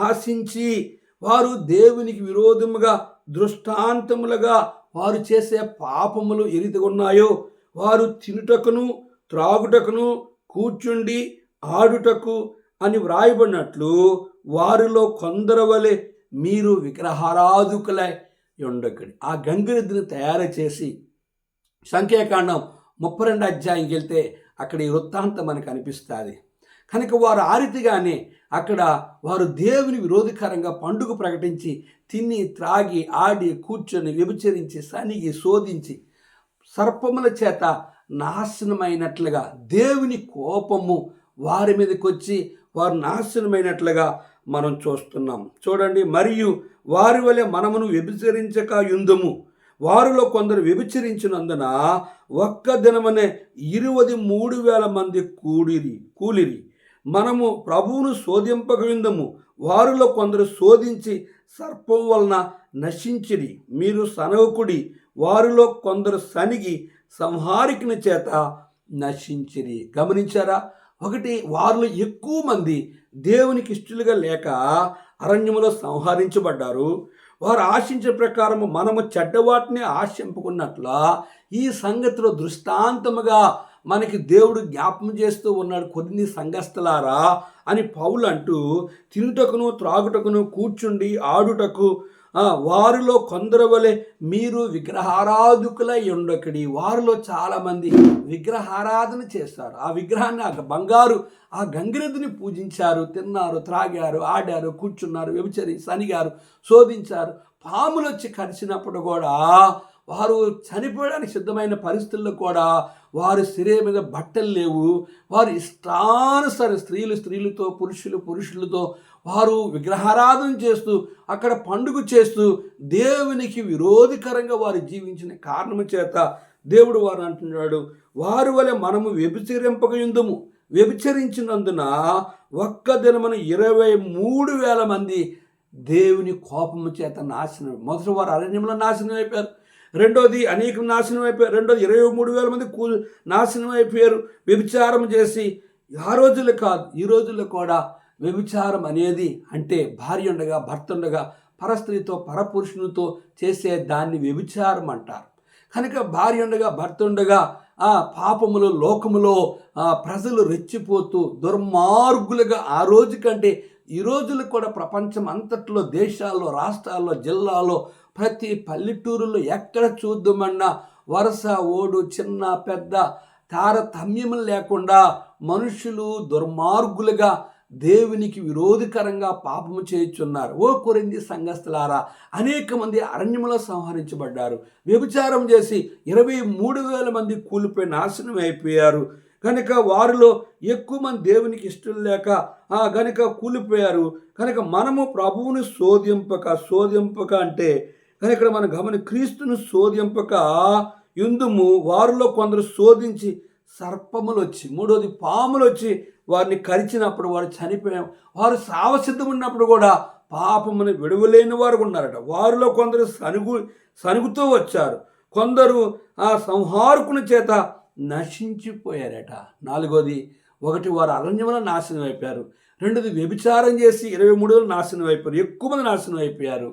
ఆశించి వారు దేవునికి విరోధముగా దృష్టాంతములుగా వారు చేసే పాపములు ఏ రీతిగా ఉన్నాయో, వారు తినుటకును త్రాగుటకును కూర్చుండి ఆడుటకు అని వ్రాయబడినట్లు వారిలో కొందరు వలె మీరు విగ్రహారాధకులై ఉండకడి. ఆ గంగిరెద్దును తయారు చేసి సంఖ్యాకాండం 32 అధ్యాయంకి వెళ్తే అక్కడ ఈ వృత్తాంతం మనకు అనిపిస్తుంది. కనుక వారు ఆ రీతిగానే అక్కడ వారు దేవుని విరోధకరంగా పండుగ ప్రకటించి తిని త్రాగి ఆడి కూర్చొని వ్యభిచరించి సనిగి శోధించి సర్పముల చేత నాశనమైనట్లుగా దేవుని కోపము వారి మీదకి వచ్చి వారు నాశనమైనట్లుగా మనం చూస్తున్నాం. చూడండి, మరియు వారి వలె మనమును వ్యభిచరించక యుందుము. వారిలో కొందరు వ్యభిచరించినందున ఒక్క దినమనే 23,000 మంది కూలిరి. మనము ప్రభువును శోధింపక యుందుము. వారిలో కొందరు శోధించి సర్పం వలన నశించిరి. మీరు సనవకుడి. వారిలో కొందరు సనిగి సంహారికుని చేత నశించిరి. గమనించారా? ఒకటి, వారిలో ఎక్కువ మంది దేవునికి ఇష్టలుగా లేక అరణ్యములో సంహరించబడ్డారు. వారు ఆశించే ప్రకారము మనము చెడ్డవాటిని ఆశింపుకున్నట్ల ఈ సంగతిలో దృష్టాంతముగా మనకి దేవుడు జ్ఞాపకం చేస్తూ ఉన్నాడు. కొన్ని సంఘస్థలారా అని పౌలు అంటూ, తినుటకును త్రాగుటకును కూర్చుండి ఆడుటకు వారిలో కొందరు వలె మీరు విగ్రహారాధకులై ఉండకడి. వారిలో చాలామంది విగ్రహారాధన చేస్తారు. ఆ విగ్రహాన్ని, ఆ బంగారు ఆ గంగిరెద్దుని పూజించారు, తిన్నారు, త్రాగారు, ఆడారు, కూర్చున్నారు, వ్యభిచరి సనిగారు, శోధించారు. పాములు వచ్చి కరిచినప్పుడు కూడా వారు చనిపోవడానికి సిద్ధమైన పరిస్థితుల్లో కూడా వారి శరీరం మీద బట్టలు లేవు. వారు ఇష్టానుసార స్త్రీలతో పురుషులతో వారు విగ్రహారాధన చేస్తూ అక్కడ పండుగ చేస్తూ దేవునికి విరోధకరంగా వారు జీవించిన కారణము చేత దేవుడు వారు అంటున్నాడు, వారి వలె మనము వ్యభిచరింపకయుందుము. వ్యభిచరించినందున ఒక్క దినమున 23,000 మంది దేవుని కోపము చేత నాశనం. మొదటి వారు అరణ్యంలో నాశనం అయిపోయారు. రెండోది అనేకం నాశనం అయిపోయారు. రెండోది 23,000 మంది నాశనం అయిపోయారు వ్యభిచారం చేసి. ఆ రోజుల్లో కాదు, ఈ రోజుల్లో కూడా వ్యభిచారం అనేది అంటే భార్య ఉండగా భర్త ఉండగా పరస్త్రీతో పరపురుషునితో చేసే దాన్ని వ్యభిచారం అంటారు. కనుక భార్య ఉండగా భర్త ఉండగా పాపములో లోకములో ప్రజలు రెచ్చిపోతూ దుర్మార్గులుగా ఆ రోజు కంటే ఈ రోజులు కూడా ప్రపంచం అంతట్లో దేశాల్లో రాష్ట్రాల్లో జిల్లాల్లో ప్రతి పల్లెటూరులో ఎక్కడ చూద్దామన్నా వరుస ఓడు చిన్న పెద్ద తారతమ్యములు లేకుండా మనుషులు దుర్మార్గులుగా దేవునికి విరోధకరంగా పాపము చేయుచున్నారు. ఓ కొరింథీ సంఘస్థులారా, అనేక మంది అరణ్యములో సంహరించబడ్డారు. వ్యభిచారం చేసి 23,000 మంది కూలిపోయి నాశనం అయిపోయారు. కనుక వారిలో ఎక్కువ మంది దేవునికి ఇష్టం లేక గనుక కూలిపోయారు. కనుక మనము ప్రభువుని శోధింపక అంటే కానీ ఇక్కడ మనం క్రీస్తును శోధింపక యుందుము. వారిలో కొందరు శోధించి సర్పములు వచ్చి, మూడోది పాములు వచ్చి వారిని కరిచినప్పుడు వారు చనిపోయాం. వారు సావసిద్ధం ఉన్నప్పుడు కూడా పాపముని విడువలేని వారు ఉన్నారట. వారిలో కొందరు సనుగుతూ వచ్చారు, కొందరు ఆ సంహారకుని చేత నశించిపోయారట. నాలుగోది, ఒకటి వారు అరణ్యంలో నాశనం అయిపోయారు. రెండోది వ్యభిచారం చేసి 23,000 నాశనం అయిపోయారు. ఎక్కువ మంది నాశనం అయిపోయారు.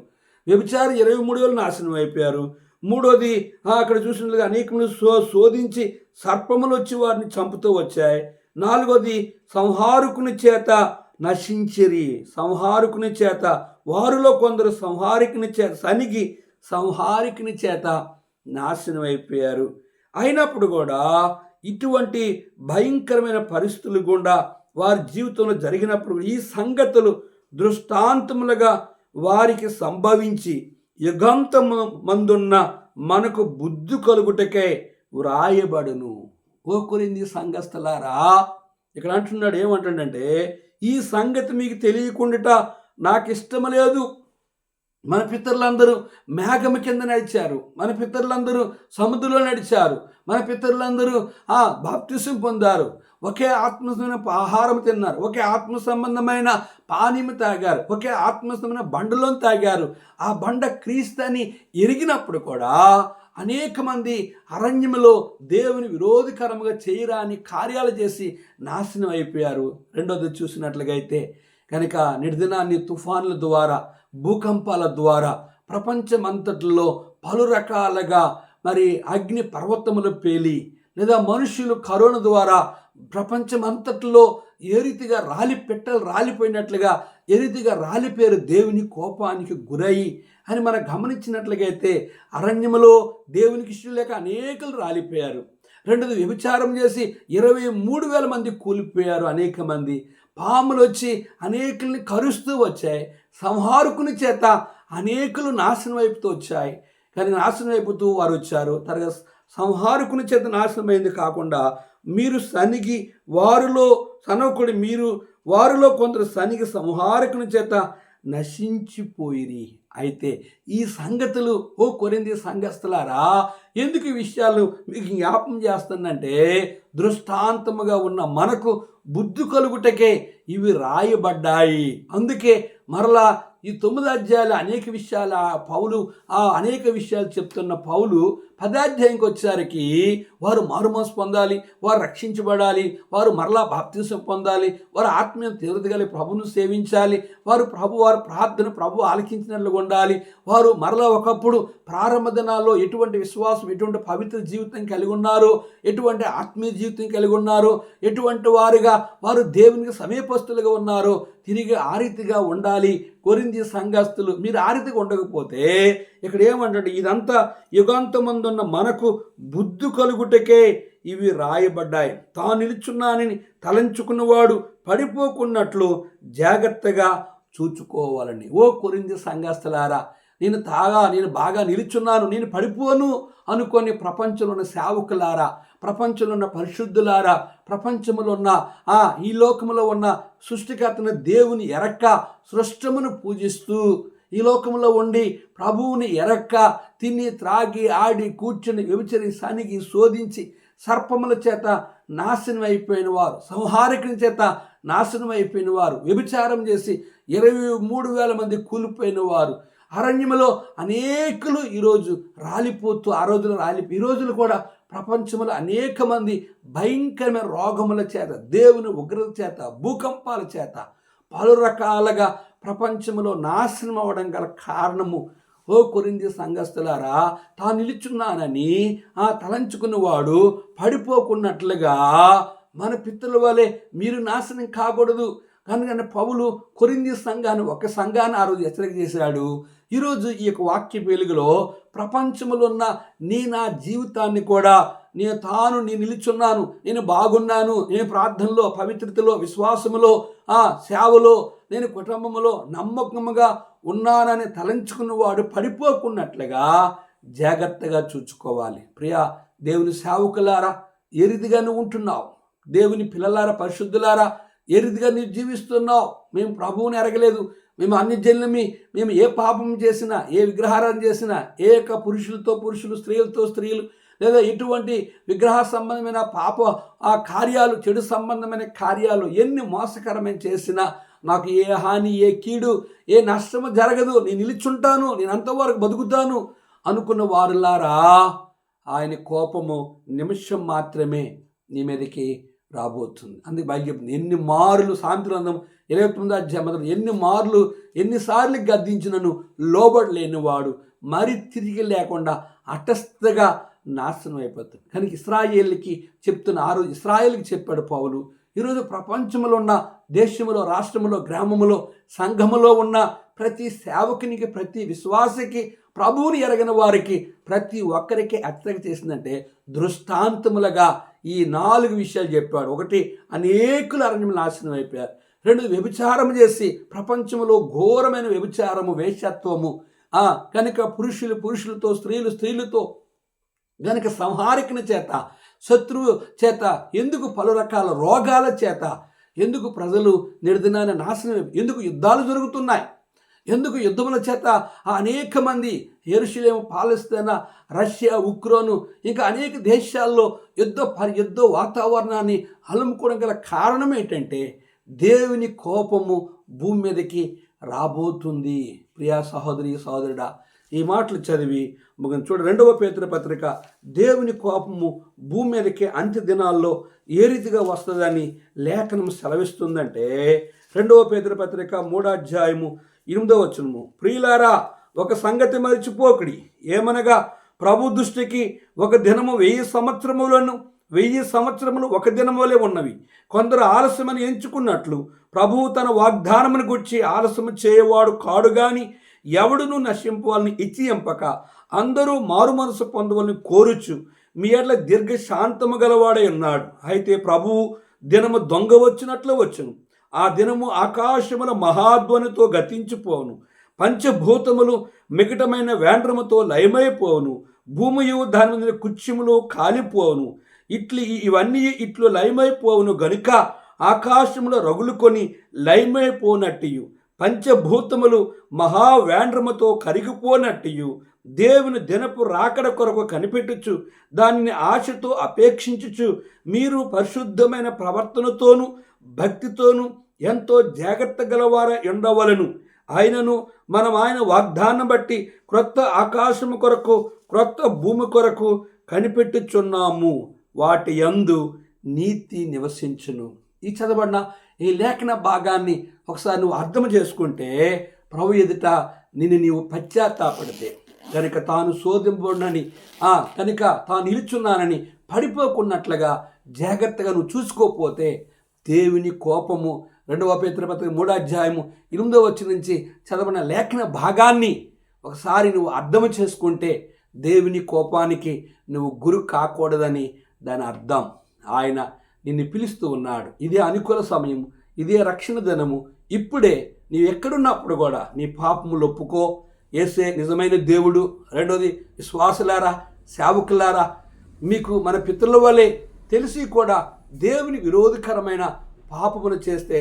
వ్యభిచారం 23,000 నాశనం అయిపోయారు. మూడోది అక్కడ చూసినట్లుగా అనేకములు శోధించి సర్పములు వచ్చి వారిని చంపుతూ వచ్చాయి. నాలుగోది సంహారకుని చేత నశించిరి. సంహారకుని చేత వారిలో కొందరు సంహారకుని చేత నాశనం అయిపోయారు. అయినప్పుడు కూడా ఇటువంటి భయంకరమైన పరిస్థితులు గుండా వారి జీవితంలో జరిగినప్పుడు ఈ సంగతులు దృష్టాంతములుగా వారికి సంభవించి యుగాంతము మందున్న మనకు బుద్ధి కలుగుటకే వ్రాయబడును. ఓ కొరింథీ సంఘస్థులారా, ఇక్కడ అంటున్నాడు, ఏమంటాడంటే, ఈ సంగతి మీకు తెలియకుండా నాకు ఇష్టం లేదు. మన పితరులందరూ మేఘము కింద నడిచారు, మన పితరులందరూ సముద్రంలో నడిచారు, మన పితరులందరూ బాప్తిసం పొందారు, ఒకే ఆత్మ సంబంధమైన ఆహారం తిన్నారు, ఒకే ఆత్మ సంబంధమైన పానీయం తాగారు, ఒకే ఆత్మ సంబంధమైన బండలో తాగారు. ఆ బండ క్రీస్తు అని ఎరిగినప్పుడు కూడా అనేక మంది అరణ్యములో దేవుని విరోధకరముగా చేయరాని కార్యాలు చేసి నాశనం అయిపోయారు. రెండోది చూసినట్లుగా అయితే కనుక నిర్దినాన్ని తుఫాన్ల ద్వారా భూకంపాల ద్వారా ప్రపంచమంతటిలో పలు రకాలుగా మరి అగ్ని పర్వతములు పేలి లేదా మనుషులు కరోనా ద్వారా ప్రపంచమంతటిలో ఏ రీతిగా రాలిపోయినట్లుగా ఏ రీతిగా రాలిపోయారు దేవుని కోపానికి గురయి అని మనం గమనించినట్లుగా అయితే అరణ్యములో దేవునికి ఇష్టం లేక అనేకలు రాలిపోయారు. రెండోది వ్యభిచారం చేసి 23,000 మంది కూలిపోయారు. అనేక మంది పాములు వచ్చి అనేకుల్ని కరుస్తూ వచ్చాయి. సంహారకుని చేత అనేకులు నాశనం అయిపోతూ వచ్చాయి. కానీ నాశనం అయిపోతూ వారు వచ్చారు. తర్వాత సంహారకుని చేత నాశనమైంది కాకుండా మీరు సనిగి వారిలో కొందరు సనిగి సంహారకుని చేత నశించిపోయిరి. అయితే ఈ సంగతులు ఓ కొరింథీ సంఘస్థులారా, ఎందుకు ఈ విషయాలు మీకు జ్ఞాపం చేస్తుందంటే దృష్టాంతముగా ఉన్న మనకు బుద్ధి కలుగుటకే ఇవి రాయబడ్డాయి. అందుకే మరలా ఈ 9 అధ్యాయాలు అనేక విషయాలు చెప్తున్న పౌలు 10వ అధ్యాయంకి వచ్చేసరికి వారు మారుమనసు పొందాలి, వారు రక్షించబడాలి, వారు మరలా బాప్తిసం పొందాలి, వారు ఆత్మీయ తీవ్రత కలిగి ప్రభువును సేవించాలి, వారి ప్రార్థన ప్రభు ఆలకించినట్లుగా ఉండాలి, వారు మరలా ఒకప్పుడు ప్రారంభ దినాల్లో ఎటువంటి విశ్వాసం, ఎటువంటి పవిత్ర జీవితం కలిగి ఉన్నారో, ఎటువంటి ఆత్మీయ జీవితం కలిగి ఉన్నారో, ఎటువంటి వారుగా వారు దేవునికి సమీపస్తులుగా ఉన్నారో తిరిగి ఆ రీతిగా ఉండాలి. కొరింథీ సంఘస్థులు మీరు ఆ రీతిగా ఉండకపోతే ఇక్కడ ఏమంటే ఇదంతా యుగాంతమందున్న మనకు బుద్ధి కలుగుటకే ఇవి రాయబడ్డాయి. తాను నిలుచున్నానని తలంచుకున్నవాడు పడిపోకున్నట్లు జాగ్రత్తగా చూచుకోవాలని. ఓ కొరింథీ సంఘస్థులారా, నేను బాగా నిలుచున్నాను, నేను పడిపోను అనుకొని ప్రపంచంలో ఉన్న సేవకులారా, ప్రపంచంలో ఉన్న పరిశుద్ధులారా, ప్రపంచంలో ఉన్న ఈ లోకంలో ఉన్న సృష్టికర్తను దేవుని ఎరక్క సృష్టమును పూజిస్తూ ఈ లోకంలో ఉండి ప్రభువుని ఎరక్క తిని త్రాగి ఆడి కూర్చుని వ్యభిచరి సనిగి శోధించి సర్పముల చేత నాశనం అయిపోయిన వారు, సంహారకుని చేత నాశనం అయిపోయిన వారు, వ్యభిచారం చేసి 23,000 మంది కూలిపోయిన వారు, అరణ్యములో అనేకులు ఈరోజు రాలిపోతూ ఈ రోజులు కూడా ప్రపంచంలో అనేక మంది భయంకరమైన రోగముల చేత, దేవుని ఉగ్రత చేత, భూకంపాల చేత పలు రకాలుగా ప్రపంచంలో నాశనం అవ్వడం గల కారణము, ఓ కొరింథీ సంఘస్థులారా, తాను నిలుచున్నానని తలంచుకున్నవాడు పడిపోకున్నట్లుగా మన పితరుల వలె మీరు నాశనం కాకూడదు. కనుక పౌలు కొరింథీ సంఘాన్ని, ఒక సంఘాన్ని ఆ రోజు హెచ్చరిక చేశాడు. ఈరోజు ఈ యొక్క వాక్య వెలుగులో ప్రపంచంలో ఉన్న నా జీవితాన్ని కూడా నేను నిలుచున్నాను, నేను బాగున్నాను, నేను ప్రార్థనలో, పవిత్రతలో, విశ్వాసములో, సేవలో, నేను కుటుంబంలో నమ్మకముగా ఉన్నానని తలంచుకున్నవాడు పడిపోకున్నట్లుగా జాగ్రత్తగా చూసుకోవాలి. ప్రియా దేవుని సేవకులారా, ఏ రీతిగా నువ్వు ఉంటున్నావు? దేవుని పిల్లలారా, పరిశుద్ధులారా, ఏ రీతిగా నువ్వు జీవిస్తున్నావు? మేము ప్రభువుని ఎరగలేదు, మేము అన్ని జనులమి, మేము ఏ పాపం చేసినా, ఏ విగ్రహారాధన చేసినా, పురుషులతో పురుషులు, స్త్రీలతో స్త్రీలు, లేదా ఎటువంటి విగ్రహ సంబంధమైన కార్యాలు, చెడు సంబంధమైన కార్యాలు ఎన్ని మోసకరమైన చేసినా నాకు ఏ హాని, ఏ కీడు, ఏ నష్టము జరగదు, నేను నిలుచుంటాను, నేను అంతవరకు బతుకుతాను అనుకున్న వారులారా, ఆయన కోపము నిమిషం మాత్రమే నీ మీదకి రాబోతుంది. అందుకే బయలు చెప్తుంది, ఎన్ని మారులు సామెతల 29వ అధ్యాయం ఎన్నిసార్లు గద్దించినను లోబడలేనివాడు మరి తిరిగి లేకుండా హఠాత్తుగా నాశనం అయిపోతుంది. కనుక ఇశ్రాయేలుకి చెప్తున్న, ఆ రోజు ఇశ్రాయేలుకి చెప్పాడు పౌలు. ఈరోజు ప్రపంచంలో ఉన్న దేశంలో, రాష్ట్రంలో, గ్రామంలో, సంఘములో ఉన్న ప్రతి సేవకునికి, ప్రతి విశ్వాసకి, ప్రభువుని ఎరగని వారికి, ప్రతి ఒక్కరికి హెచ్చరిక చేసిందంటే దృష్టాంతములుగా ఈ 4 విషయాలు చెప్పాడు. 1, అనేకులు అరణ్యములు నాశనం అయిపోయారు. 2, వ్యభిచారం చేసి ప్రపంచంలో ఘోరమైన వ్యభిచారము, వేశ్యత్వము, కనుక పురుషులతో, స్త్రీలతో, కనుక సంహారకుని చేత, శత్రువు చేత, ఎందుకు పలు రకాల రోగాల చేత, ఎందుకు ప్రజలు నిర్దినాన్ని నాశనం, ఎందుకు యుద్ధాలు జరుగుతున్నాయి, ఎందుకు యుద్ధముల చేత అనేక మంది, యెరూషలేము, పాలస్తీనా, రష్యా, ఉక్రెయిన్, ఇంకా అనేక దేశాల్లో యుద్ధ వాతావరణాన్ని అలుముకోవడం గల కారణం ఏంటంటే దేవుని కోపము భూమి మీదకి రాబోతుంది. ప్రియా సహోదరి, సహోదరుడా, ఈ మాటలు చదివి చూడ 2వ పేతురు పత్రిక, దేవుని కోపము భూమి మీదకి అంత్య దినాల్లో ఏ రీతిగా వస్తుందని లేఖనం సెలవిస్తుందంటే, 2వ పేతురు పత్రిక 3వ అధ్యాయము 8వ వచనము, ప్రియులారా, ఒక సంగతి మరిచిపోకుడి, ఏమనగా ప్రభు దృష్టికి ఒక దినము 1000 సంవత్సరములను, 1000 సంవత్సరములు ఒక దినం వలె ఉన్నవి. కొందరు ఆలస్యమని ఎంచుకున్నట్లు ప్రభువు తన వాగ్దానమును గుర్చి ఆలస్యము చేయవాడు కాడు గాని, ఎవడును నశింపవాలని ఇచ్చి ఎంపక అందరూ మారు మనసు పొందవాలని కోరుచు మీ ఎడ్ల దీర్ఘశాంతము గలవాడై ఉన్నాడు. అయితే ప్రభువు దినము దొంగ వచ్చినట్లు వచ్చును. ఆ దినము ఆకాశముల మహాధ్వనితో గతించిపోవును, పంచభూతములు మికటమైన వేండ్రముతో లయమైపోవును, భూమియు దాని మీద కుత్యములు కాలిపోవును, ఇవన్నీ ఇట్లు లయమైపోవును గనుక ఆకాశములో రగులుకొని లయమైపోనట్టు, పంచభూతములు మహావేండ్రముతో కరిగిపోనట్టు, దేవుని దినపు రాకడ కొరకు కనిపెట్టుచు దానిని ఆశతో అపేక్షించుచు మీరు పరిశుద్ధమైన ప్రవర్తనతోనూ భక్తితోనూ ఎంతో జాగ్రత్త గలవార ఉండవలను. ఆయనను మనం ఆయన వాగ్దానం బట్టి క్రొత్త ఆకాశము కొరకు, క్రొత్త భూమి కొరకు కనిపెట్టుచున్నాము, వాటి యందు నీతి నివసించును. ఈ చదవబడిన ఈ లేఖన భాగాన్ని ఒకసారి నువ్వు అర్థం చేసుకుంటే, ప్రభు ఎదుట నీవు పశ్చాత్తాపడితే, కనుక తాను శోధింపబడినని, కనుక తాను నిలుచున్నానని పడిపోకున్నట్లుగా జాగ్రత్తగా నువ్వు చూసుకోకపోతే దేవుని కోపము 2వ పేతురు పత్రిక 3వ అధ్యాయము 8వ వచనం నుంచి చదవబడిన లేఖన భాగాన్ని ఒకసారి నువ్వు అర్థం చేసుకుంటే దేవుని కోపానికి నువ్వు గురి కాకూడదని దాని అర్థం. ఆయన నిన్ను పిలుస్తూ ఉన్నాడు. ఇదే అనుకూల సమయం, ఇదే రక్షణ దినము. ఇప్పుడే నీవు ఎక్కడున్నప్పుడు కూడా నీ పాపములు ఒప్పుకో, యేసే నిజమైన దేవుడు. రెండోది, విశ్వాసులారా, సేవకులారా, మీకు మన పితరుల వలె తెలిసి కూడా దేవుని విరోధకరమైన పాపములు చేస్తే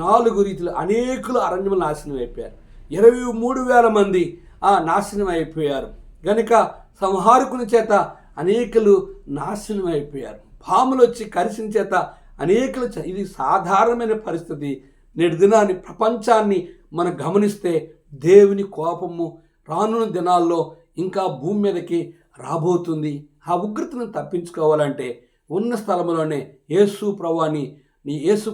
4 రీతులు అనేకులు అరణ్యములు నాశనం అయిపోయారు. 23,000 మంది నాశనం అయిపోయారు. గనుక సంహారకుని చేత అనేకులు నాశనం అయిపోయారు. పాములు వచ్చి కరిసిన చేత అనేకులు ఇది సాధారణమైన పరిస్థితి. నేటి దినాన్ని ప్రపంచాన్ని మనం గమనిస్తే దేవుని కోపము రానున్న దినాల్లో ఇంకా భూమి మీదకి రాబోతుంది. ఆ ఉగ్రతను తప్పించుకోవాలంటే ఉన్న స్థలంలోనే యేసు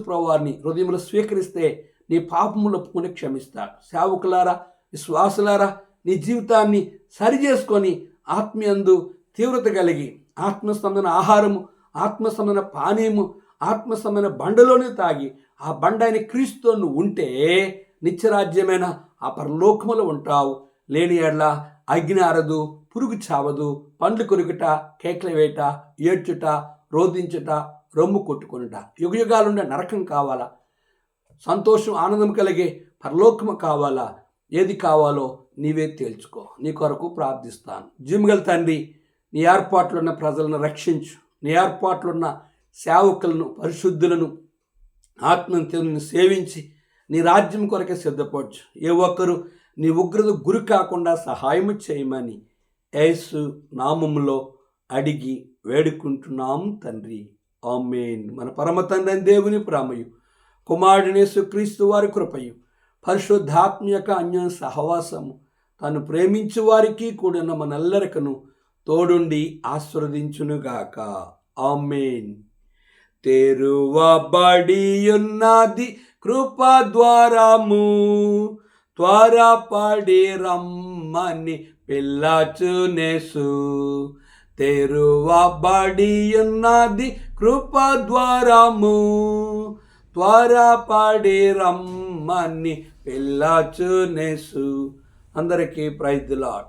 ప్రభువాన్ని హృదయంలో స్వీకరిస్తే నీ పాపములు ఒప్పుకొని క్షమిస్తాడు. సేవకులారా, విశ్వాసులారా, నీ జీవితాన్ని సరిచేసుకొని ఆత్మీయందు తీవ్రత కలిగి ఆత్మస్తంభన ఆహారము, ఆత్మస్తంభన పానీయము, ఆత్మస్తంభన బండలోనే తాగి ఆ బండ అయిన క్రీస్తుతో నువ్వు ఉంటే నిత్యరాజ్యమైన ఆ పరలోకములో ఉంటావు. లేని ఎడల అగ్ని ఆరదు, పురుగు చావదు, పండ్లు కొరుకుట, కేకలు వేయట, ఏడ్చుట, రోధించుట, రొమ్ము కొట్టుకొనుట. యుగయుగాలుండే నరకం కావాలా? సంతోషం, ఆనందం కలిగే పరలోకము కావాలా? ఏది కావాలో నీవే తేల్చుకో. నీ కొరకు ప్రార్థిస్తాను. జీవగల తండ్రి, నీ ఏర్పాట్లు ఉన్న ప్రజలను రక్షించు. నీ ఏర్పాట్లు ఉన్న సేవకులను, పరిశుద్ధులను, ఆత్మను సేవించి నీ రాజ్యం కొరకే సిద్ధపరచు. ఏ ఒక్కరు నీ ఉగ్రత గురి కాకుండా సహాయము చేయమని యేసు నామములో అడిగి వేడుకుంటున్నాం తండ్రి. ఆమేన్. మన పరమ తండ్రి దేవుని ప్రేమయు, కుమారుడైన యేసుక్రీస్తు వారి కృపయు, పరిశుద్ధాత్మ యొక్క అన్యోన్య సహవాసము తను ప్రేమించు వారికి కూడిన మనెల్లరికను తోడుండి ఆశీర్వదించునుగాక. ఆమేన్. తెరువబడియున్నది కృపా ద్వారము, త్వరపడి రమ్మని పిల్లచునేసు. తెరువబడియున్నది కృపా ద్వారము, త్వరపడి రమ్మని పిల్లచునేసు. అందరికీ ప్రైజ్ ది లార్డ్.